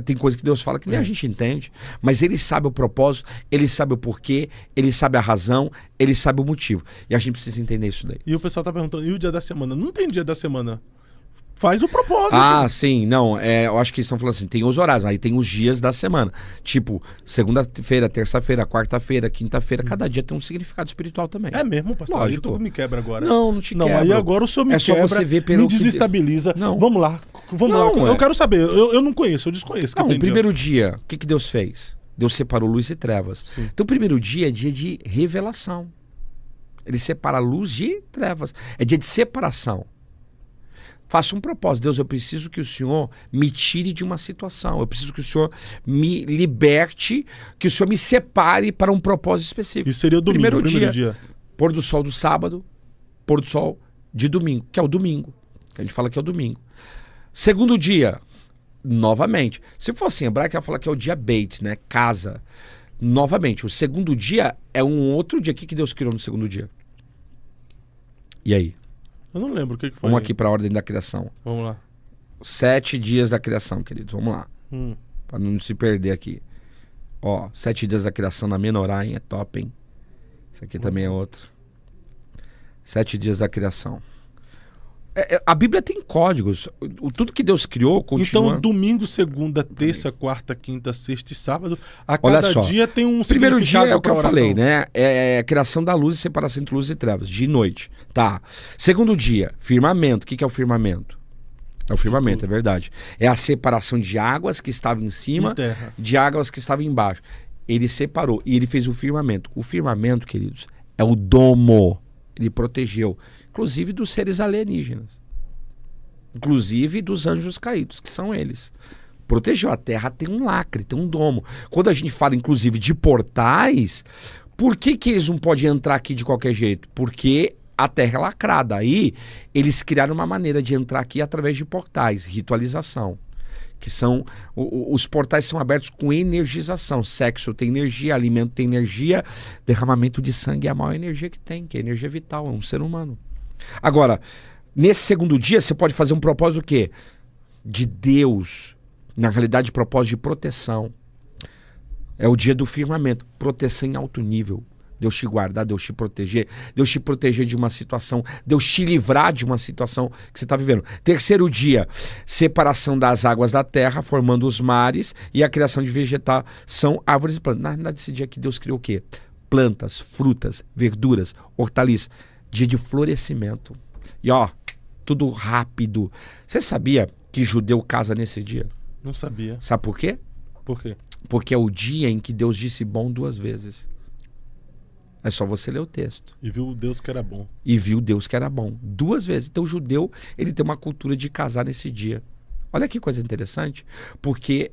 Tem coisa que Deus fala que nem a gente entende, mas ele sabe o propósito, ele sabe o porquê, ele sabe a razão, ele sabe o motivo. E a gente precisa entender isso daí. E o pessoal tá perguntando, e o dia da semana? Não tem dia da semana. Faz o propósito. Sim, não, eu acho que eles estão falando assim, tem os horários, aí tem os dias da semana. Tipo, segunda-feira, terça-feira, quarta-feira, quinta-feira, cada dia tem um significado espiritual também. É mesmo, pastor? Lógico. Aí tudo me quebra agora. Não te quebra. Aí agora o senhor me quebra, só você ver pelo me desestabiliza. Não. Vamos lá. Eu quero saber, eu não conheço, eu desconheço. Não, o primeiro dia, o que Deus fez? Deus separou luz e trevas. Sim. Então o primeiro dia é dia de revelação. Ele separa luz de trevas. É dia de separação. Faça um propósito. Deus, eu preciso que o Senhor me tire de uma situação. Eu preciso que o Senhor me liberte, que o Senhor me separe para um propósito específico. Isso seria o domingo, primeiro dia. Pôr do sol do sábado, pôr do sol de domingo, que é o domingo. A gente fala que é o domingo. Segundo dia, novamente. Se for assim, hebraico, ela fala que é o dia Beit, né? Casa. Novamente, o segundo dia é um outro dia. O que Deus criou no segundo dia? E aí? Eu não lembro o que foi. Vamos aqui para a ordem da criação. Vamos lá. 7 dias da criação, queridos. Vamos lá. Para não se perder aqui. 7 dias da criação na Menorá, hein? É top, hein? Isso aqui também é outro. 7 dias da criação. A Bíblia tem códigos. Tudo que Deus criou continua... Então, domingo, segunda, terça, quarta, quinta, sexta e sábado, a cada dia tem um primeiro significado. Dia é o que eu oração. falei, né? É a criação da luz e separação entre luz e trevas, de noite. Tá. Segundo dia, firmamento. O que é o firmamento? É o firmamento, é verdade. É a separação de águas que estavam em cima, de águas que estavam embaixo. Ele separou e ele fez o firmamento. O firmamento, queridos, é o domo. Ele protegeu, inclusive dos seres alienígenas, inclusive dos anjos caídos, que são eles. Protegeu. A terra, tem um lacre, tem um domo. Quando a gente fala, inclusive, de portais, por que eles não podem entrar aqui de qualquer jeito? Porque a terra é lacrada. Aí, eles criaram uma maneira de entrar aqui através de portais, ritualização. Que são, os portais são abertos com energização. Sexo tem energia, alimento tem energia, derramamento de sangue é a maior energia que tem, que é energia vital, é um ser humano. Agora, nesse segundo dia, você pode fazer um propósito do quê? de Deus, na realidade, propósito de proteção. É o dia do firmamento, proteção em alto nível. Deus te guardar, Deus te proteger de uma situação, Deus te livrar de uma situação que você está vivendo. Terceiro dia, separação das águas da terra, formando os mares e a criação de vegetação, árvores e plantas. Na verdade, esse dia que Deus criou o quê? Plantas, frutas, verduras, hortaliças. Dia de florescimento. E ó, tudo rápido. Você sabia que judeu casa nesse dia? Não sabia. Sabe por quê? Por quê? Porque é o dia em que Deus disse bom 2 vezes. É só você ler o texto. E viu Deus que era bom. E viu Deus que era bom. 2 vezes. Então o judeu, ele tem uma cultura de casar nesse dia. Olha que coisa interessante. Porque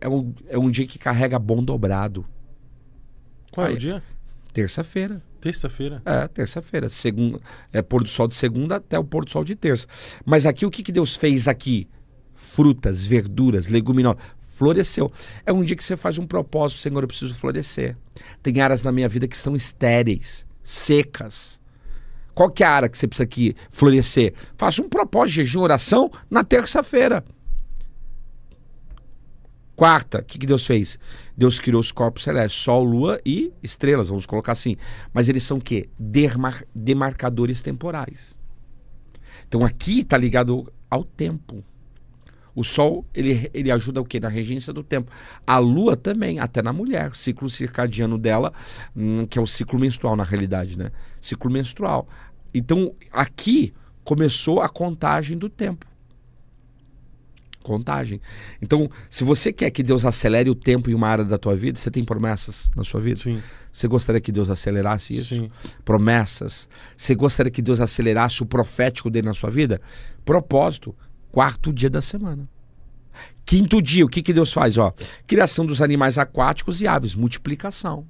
é um dia que carrega bom dobrado. Qual é Aí, o dia? Terça-feira. Terça-feira. Terça-feira. Pôr do sol de segunda até o pôr do sol de terça. Mas aqui, o que Deus fez aqui? Frutas, verduras, leguminosas. Floresceu. É um dia que você faz um propósito, Senhor, eu preciso florescer. Tem áreas na minha vida que estão estéreis, secas. Qual que é a área que você precisa aqui florescer? Faça um propósito de jejum, oração na terça-feira. Quarta, o que Deus fez? Deus criou os corpos celestes, sol, lua e estrelas, vamos colocar assim. Mas eles são o quê? Demarcadores temporais. Então aqui está ligado ao tempo. O sol, ele ajuda o quê? Na regência do tempo. A lua também, até na mulher. O ciclo circadiano dela, que é o ciclo menstrual na realidade, né? Ciclo menstrual. Então, aqui começou a contagem do tempo. Contagem. Então, se você quer que Deus acelere o tempo em uma área da tua vida, você tem promessas na sua vida? Sim. Você gostaria que Deus acelerasse isso? Sim. Promessas. Você gostaria que Deus acelerasse o profético dele na sua vida? Propósito. 4º dia da semana. 5º dia, o que Deus faz? Ó, criação dos animais aquáticos e aves, multiplicação.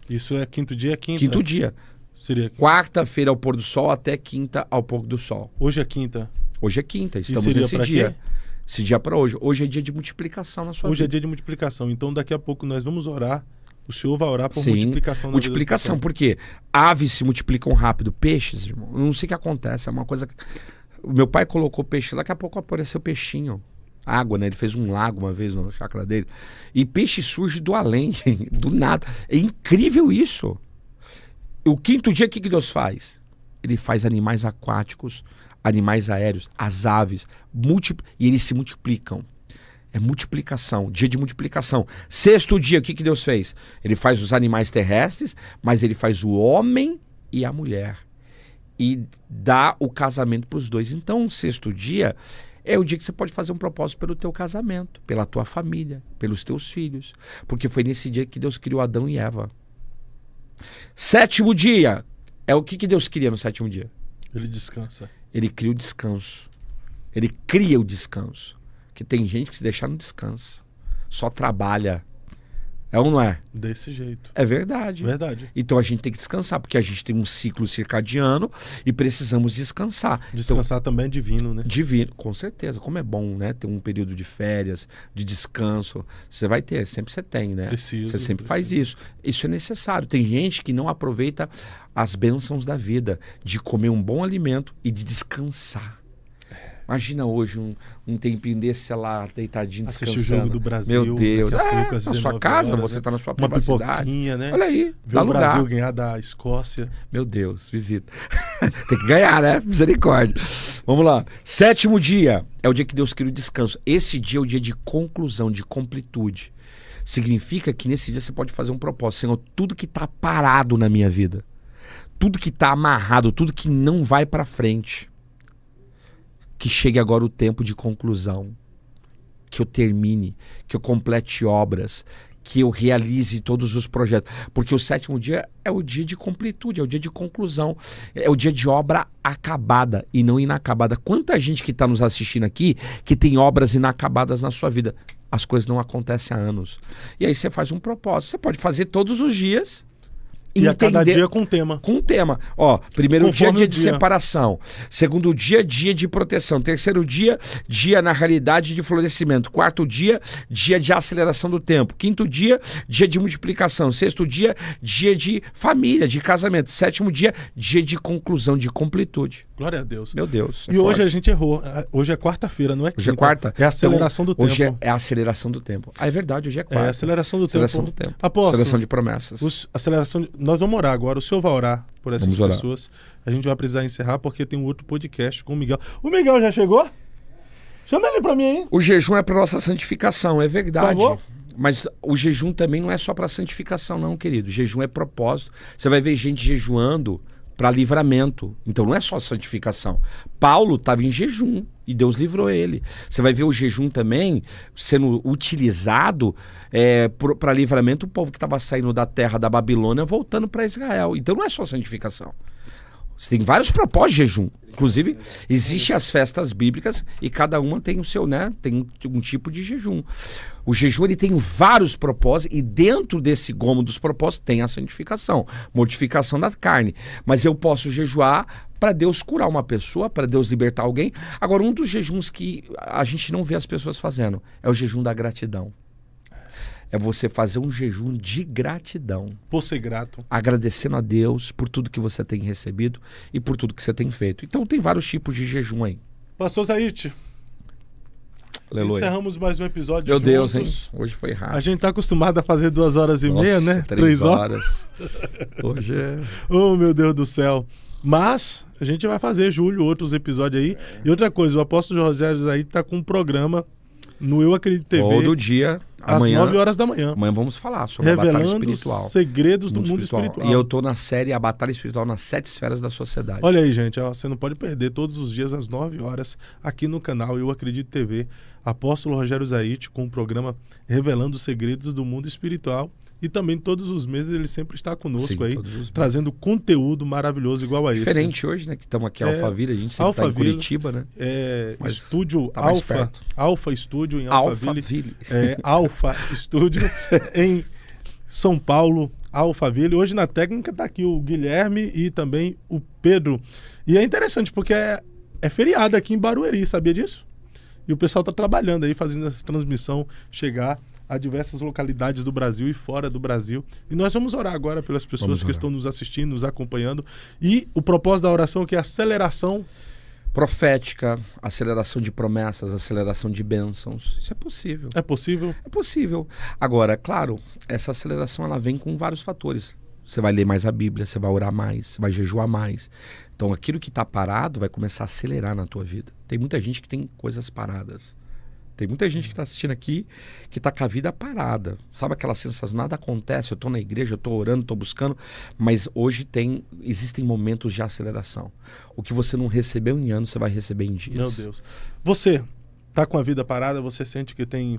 Isso é quinto dia, é quinta? 5º dia. Seria quinta. Quarta-feira ao pôr do sol até quinta ao pôr do sol. Hoje é quinta. Hoje é quinta, estamos seria nesse pra dia. quê? Esse dia para hoje. Hoje é dia de multiplicação na sua Hoje é vida. dia de multiplicação. Então daqui a pouco nós vamos orar. O Senhor vai orar por Sim, multiplicação na multiplicação. vida Por quê? Aves se multiplicam rápido. Peixes, irmão, eu não sei o que acontece. É uma coisa... O meu pai colocou peixe, daqui a pouco apareceu peixinho. Água, né? Ele fez um lago uma vez na chácara dele. E peixe surge do além, do nada. É incrível isso. O 5º dia, o que Deus faz? Ele faz animais aquáticos, animais aéreos, as aves, e eles se multiplicam. É multiplicação, dia de multiplicação. 6º dia, o que Deus fez? Ele faz os animais terrestres, mas ele faz o homem e a mulher. E dá o casamento para os dois. Então, o 6º dia é o dia que você pode fazer um propósito pelo teu casamento, pela tua família, pelos teus filhos. Porque foi nesse dia que Deus criou Adão e Eva. 7º dia, é o que Deus cria no 7º dia? Ele descansa. Ele cria o descanso. Ele cria o descanso. Porque tem gente que se deixar não descansa. Só trabalha. É ou não é? Desse jeito. É verdade. Verdade. Então a gente tem que descansar, porque a gente tem um ciclo circadiano e precisamos descansar. Descansar também é divino, né? Divino, com certeza. Como é bom, né? Ter um período de férias, de descanso. Você vai ter, sempre você tem, né? Você sempre faz isso. Isso é necessário. Tem gente que não aproveita as bênçãos da vida, de comer um bom alimento e de descansar. Imagina hoje um tempinho desse, sei lá, deitadinho, assistir descansando. o jogo do Brasil. Meu Deus. Daqui a pouco, às na sua 19 casa, horas, você né? está na sua Uma privacidade. pipoquinha, né? Olha aí, Ver dá o lugar. Brasil ganhar da Escócia. Meu Deus, visita. Tem que ganhar, né? Misericórdia. Vamos lá. 7º dia é o dia que Deus cria o descanso. Esse dia é o dia de conclusão, de completude. Significa que nesse dia você pode fazer um propósito. Senhor, tudo que está parado na minha vida, tudo que está amarrado, tudo que não vai para frente, que chegue agora o tempo de conclusão, que eu termine, que eu complete obras, que eu realize todos os projetos. Porque o 7º dia é o dia de completude, é o dia de conclusão, é o dia de obra acabada e não inacabada. Quanta gente que está nos assistindo aqui que tem obras inacabadas na sua vida? As coisas não acontecem há anos. E aí você faz um propósito. Você pode fazer todos os dias E a cada dia com tema. Com um tema. Ó, primeiro Conforme dia o de dia. separação. Segundo dia de proteção. Terceiro dia na realidade de florescimento. Quarto dia de aceleração do tempo. Quinto dia de multiplicação. Sexto dia de família, de casamento. Sétimo dia de conclusão, de completude. Glória a Deus. Meu Deus. E hoje a gente errou. Hoje é quarta-feira, não é quinta. Hoje é quarta? É a aceleração do tempo. Hoje é a aceleração do tempo. Ah, é verdade, hoje é quarta. É a aceleração do Aceleração tempo. do tempo. Apóstolo, Aceleração de promessas. Nós vamos orar agora. O senhor vai orar por essas Vamos orar. pessoas. A gente vai precisar encerrar porque tem um outro podcast com o Miguel. O Miguel já chegou? Chama ele pra mim aí. O jejum é para nossa santificação, é verdade. Por favor. Mas o jejum também não é só para santificação, não, querido. O jejum é propósito. Você vai ver gente jejuando para livramento. Então não é só santificação. Paulo estava em jejum e Deus livrou ele. Você vai ver o jejum também sendo utilizado para livramento, o povo que estava saindo da terra da Babilônia voltando para Israel. Então não é só santificação. Você tem vários propósitos de jejum. Inclusive, existem as festas bíblicas e cada uma tem o seu, né? Tem um tipo de jejum. O jejum ele tem vários propósitos e dentro desse gomo dos propósitos tem a santificação, mortificação da carne. Mas eu posso jejuar para Deus curar uma pessoa, para Deus libertar alguém. Agora, um dos jejuns que a gente não vê as pessoas fazendo é o jejum da gratidão. É você fazer um jejum de gratidão. Por ser grato. Agradecendo a Deus por tudo que você tem recebido e por tudo que você tem feito. Então tem vários tipos de jejum aí. Pastor Zaite, Aleluia. encerramos mais um episódio Meu Deus, hein? juntos. Hoje foi rápido. A gente tá acostumado a fazer 2h30, né? 3 horas. Hoje é... Oh, meu Deus do céu. Mas a gente vai fazer, Júlio, outros episódios aí. E outra coisa, o apóstolo Rogério Zaite tá com um programa no Eu Acredito TV. Todo dia, às amanhã, 9 horas da manhã. Amanhã vamos falar sobre a batalha Revelando espiritual. segredos do mundo espiritual. E eu tô na série A Batalha Espiritual nas 7 Esferas da Sociedade. Olha aí, gente, ó, você não pode perder todos os dias às 9 horas aqui no canal Eu Acredito TV, Apóstolo Rogério Zaite com o programa Revelando os Segredos do Mundo Espiritual. E também todos os meses ele sempre está conosco. Sim, aí, todos os meses. trazendo conteúdo maravilhoso igual a esse. Diferente hoje, né? Que estamos aqui em Alphaville, a gente sempre está em Alphaville, Curitiba, né? Mas estúdio tá mais Alfa, perto. Alfa Estúdio em Alphaville. Alphaville. Alfa Estúdio em São Paulo, Alphaville. Hoje na técnica está aqui o Guilherme e também o Pedro. E é interessante porque é feriado aqui em Barueri, sabia disso? E o pessoal está trabalhando aí, fazendo essa transmissão chegar a diversas localidades do Brasil e fora do Brasil. E nós vamos orar agora pelas pessoas que estão nos assistindo, nos acompanhando. E o propósito da oração é que é a aceleração Profética, aceleração de promessas, aceleração de bênçãos. Isso é possível. é possível. É possível. Agora, claro, essa aceleração ela vem com vários fatores. Você vai ler mais a Bíblia, você vai orar mais, você vai jejuar mais. Então aquilo que está parado vai começar a acelerar na tua vida. Tem muita gente que tem coisas paradas. Tem muita gente que está assistindo aqui que está com a vida parada. Sabe aquela sensação, nada acontece, eu estou na igreja, eu estou orando, estou buscando, mas hoje existem momentos de aceleração. O que você não recebeu em anos, você vai receber em dias. Meu Deus. Você está com a vida parada, você sente que tem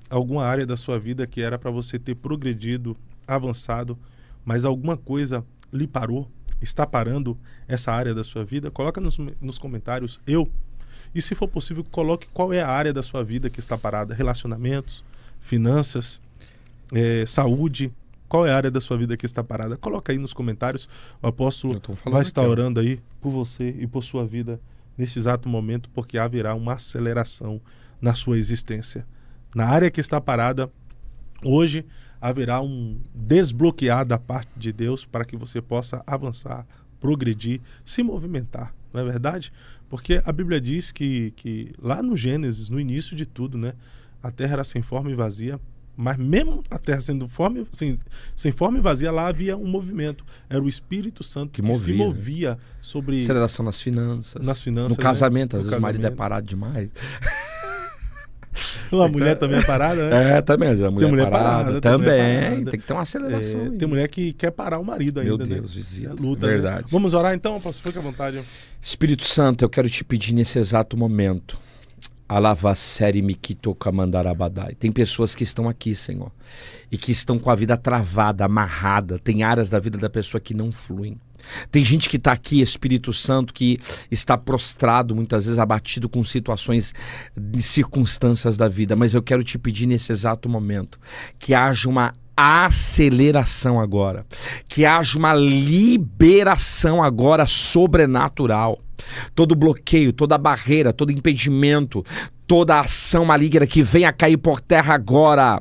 alguma área da sua vida que era para você ter progredido, avançado, mas alguma coisa lhe parou, está parando essa área da sua vida? Coloca nos comentários, E se for possível, coloque qual é a área da sua vida que está parada. Relacionamentos, finanças, saúde. Qual é a área da sua vida que está parada? Coloca aí nos comentários. O apóstolo vai estar orando aí por você e por sua vida neste exato momento, porque haverá uma aceleração na sua existência. Na área que está parada, hoje haverá um desbloquear da parte de Deus para que você possa avançar, progredir, se movimentar. Não é verdade? Porque a Bíblia diz que lá no Gênesis, no início de tudo, né, a terra era sem forma e vazia, mas mesmo a terra sendo sem forma e vazia, lá havia um movimento. Era o Espírito Santo que se movia sobre... Aceleração nas finanças. No casamento, às vezes o marido é parado demais. A mulher também é parada, né? Também. A mulher, tem mulher parada. Também. Tem que ter uma aceleração. Tem mulher que quer parar o marido ainda, Meu Deus, né? visita. Luta, verdade. Né? Vamos orar então, pastor? Fique à vontade. Espírito Santo, eu quero te pedir nesse exato momento. Alavaseri mikito kamandarabadai. Tem pessoas que estão aqui, Senhor, e que estão com a vida travada, amarrada. Tem áreas da vida da pessoa que não fluem. Tem gente que está aqui, Espírito Santo, que está prostrado, muitas vezes abatido com situações e circunstâncias da vida. Mas eu quero te pedir nesse exato momento que haja uma aceleração agora. Que haja uma liberação agora sobrenatural. Todo bloqueio, toda barreira, todo impedimento, toda ação maligna que venha cair por terra agora.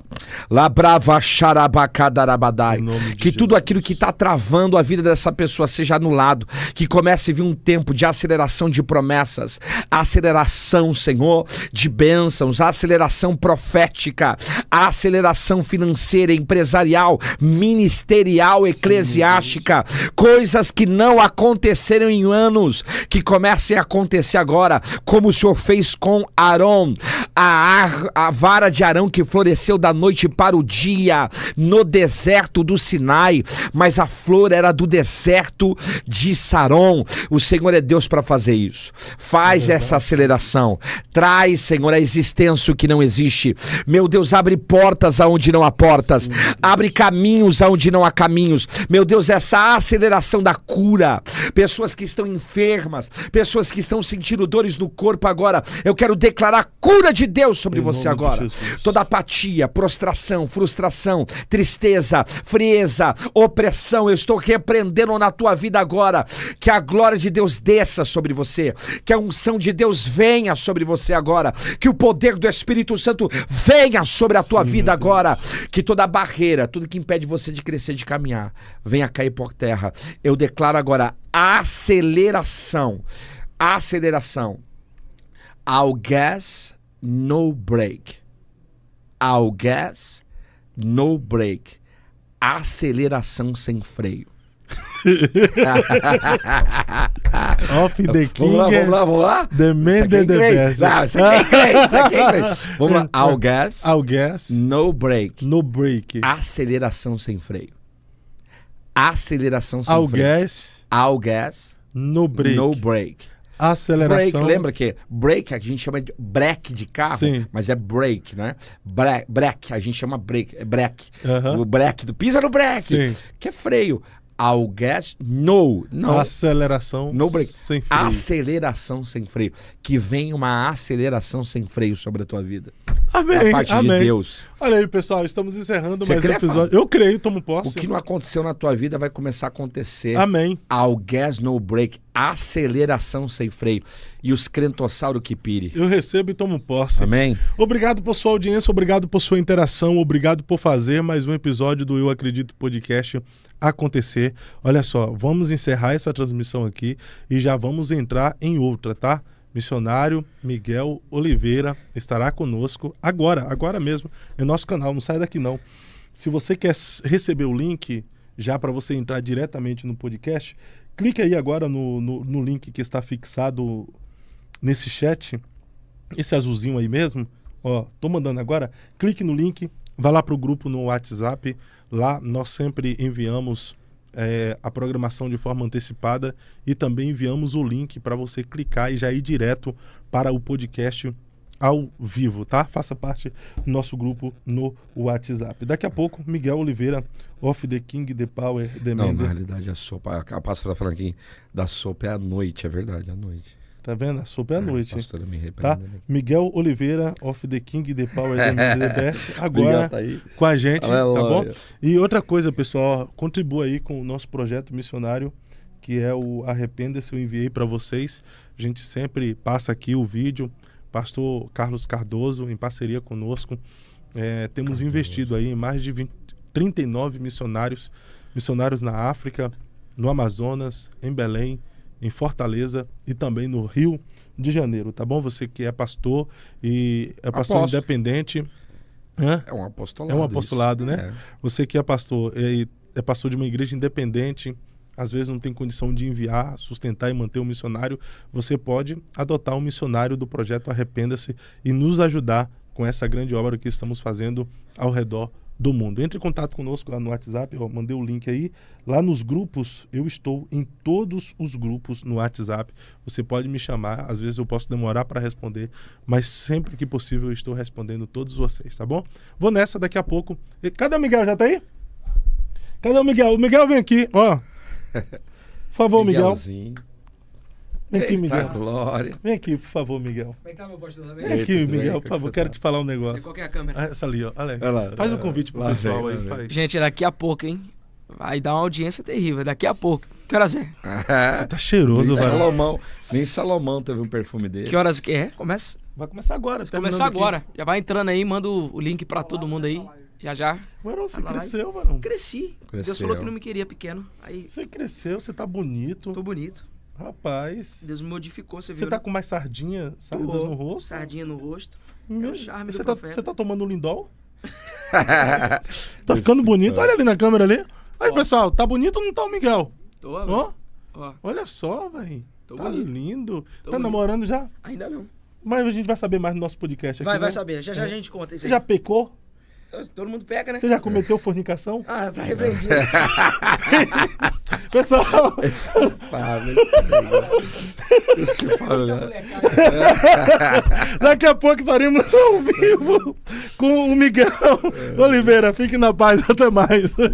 Labrava xarabacadarabadai. Que tudo aquilo que está travando a vida dessa pessoa seja anulado. Que comece a vir um tempo de aceleração de promessas. Aceleração, Senhor, de bênçãos. Aceleração profética. Aceleração financeira, empresarial, ministerial, eclesiástica. Coisas que não aconteceram em anos, que comecem a acontecer agora, como o Senhor fez com Arão. A vara de Arão que floresceu da noite para o dia no deserto do Sinai, mas a flor era do deserto de Saron. O Senhor é Deus para fazer isso. Faz essa aceleração. Traz, Senhor, a existência que não existe. Meu Deus, abre portas aonde não há portas. Abre caminhos aonde não há caminhos. Meu Deus, essa aceleração da cura. Pessoas que estão enfermas, pessoas que estão sentindo dores no corpo agora. Eu quero declarar a cura de Deus sobre você agora. Toda apatia, prostração, frustração, tristeza, frieza, opressão, eu estou repreendendo na tua vida agora. Que a glória de Deus desça sobre você. Que a unção de Deus venha sobre você agora. Que o poder do Espírito Santo venha sobre a tua vida agora. Que toda barreira, tudo que impede você de crescer, de caminhar, venha cair por terra. Eu declaro agora aceleração. Aceleração. Ao gas, no break. Ao gas, no break. Aceleração sem freio. Off the king. Vamos lá. The man the best. Não, isso aqui é inglês. Vamos lá. Ao gas, no break. No break. Aceleração sem freio. Aceleração sem freio. Ao gas, no break. No break. Aceleração. Break, lembra que break a gente chama de break de carro, sim, mas é break, né? Break, a gente chama break, é break. O break, pisa no break, sim, que é freio. Ao gas, no. Aceleração no break. Sem freio. Aceleração sem freio. Que vem uma aceleração sem freio sobre a tua vida. Amém. É a parte amém. de Deus. Olha aí, pessoal, estamos encerrando Você mais um crê, episódio. Fábio? Eu creio, tomo posse. O que não aconteceu na tua vida vai começar a acontecer. Amém. Ao gas, no break. Aceleração sem freio. E os crentossauro que pire. Eu recebo e tomo posse. Amém. Obrigado por sua audiência, obrigado por sua interação, obrigado por fazer mais um episódio do Eu Acredito Podcast acontecer. Olha só, vamos encerrar essa transmissão aqui e já vamos entrar em outra, tá? Missionário Miguel Oliveira estará conosco agora mesmo, em nosso canal, não sai daqui não. Se você quer receber o link já para você entrar diretamente no podcast, clique aí agora no link que está fixado nesse chat, esse azulzinho aí mesmo, ó, tô mandando agora, clique no link, vai lá pro grupo no WhatsApp, lá nós sempre enviamos a programação de forma antecipada e também enviamos o link para você clicar e já ir direto para o podcast ao vivo, tá? Faça parte do nosso grupo no WhatsApp. Daqui a pouco, Miguel Oliveira, Off the King, the Power, the Não, Man. na realidade a sopa, a pastora falando aqui da sopa é à noite, é verdade, à noite. Tá vendo? A sopa é à noite. A pastora me Tá? repreende. Miguel Oliveira, Off the King, the Power, the Man, the Best, agora Tá aí. com a gente, Aleluia. tá bom? E outra coisa, pessoal, contribua aí com o nosso projeto missionário, que é o Arrependa-se, eu enviei para vocês. A gente sempre passa aqui o vídeo. Pastor Carlos Cardoso, em parceria conosco, temos investido aí em mais de 39 missionários na África, no Amazonas, em Belém, em Fortaleza e também no Rio de Janeiro, tá bom? Você que é pastor e é pastor Apóstolo. independente. É um apostolado. É um apostolado, isso. né? Você que é pastor é pastor de uma igreja independente, às vezes não tem condição de enviar, sustentar e manter um missionário, você pode adotar um missionário do projeto Arrependa-se e nos ajudar com essa grande obra que estamos fazendo ao redor do mundo. Entre em contato conosco lá no WhatsApp, eu mandei o link aí. Lá nos grupos, eu estou em todos os grupos no WhatsApp. Você pode me chamar, às vezes eu posso demorar para responder, mas sempre que possível eu estou respondendo todos vocês, tá bom? Vou nessa daqui a pouco. Cadê o Miguel? Já tá aí? Cadê o Miguel? O Miguel vem aqui, ó. Por favor, Miguel. Miguelzinho. Vem aqui, Eita Miguel. glória. Vem aqui, por favor, Miguel. Como é que tá, meu pastor também? Vem aqui, tudo bem? Miguel, Como por é favor. que você Quero tá? te falar um negócio. Qual que é a câmera? Ah, essa ali, ó. Olha aí. Olha lá, Faz um convite pro lá pessoal vem, aí. lá Faz. Gente, daqui a pouco, hein? Vai dar uma audiência terrível. Daqui a pouco. Que horas é? Você tá cheiroso, velho. Nem Salomão teve um perfume dele. Que horas que é? Começa? Vai começar agora. Começar agora. Já vai entrando aí, manda o link pra todo mundo aí. Já. Varão, você Tá na cresceu, Varão. Cresci. Deus falou que não me queria pequeno. Aí, Você cresceu, você tá bonito. tô bonito. Rapaz. Deus me modificou, você Você viu? tá né? com mais sardinhas Tô. no rosto? Sardinha no rosto. Meu, É o charme do você tá, profeta. você tá tomando Lindol? Tá ficando bonito. Olha ali na câmera ali. Aí, pessoal, tá bonito ou não tá o Miguel? Tô, Ó, ó. olha só, velho. Tô Tá bonito. lindo. Tô Tá bonito. namorando já? Ainda não. Mas a gente vai saber mais no nosso podcast aqui. Vai né? saber. Já a gente conta isso Você aí. já pecou? Todo mundo pega, né? Você já cometeu fornicação? Ah, tá repreendido. Pessoal, Esse Fábio, daqui a pouco estaremos ao vivo com o Miguel Oliveira. Fique na paz. Até mais. né?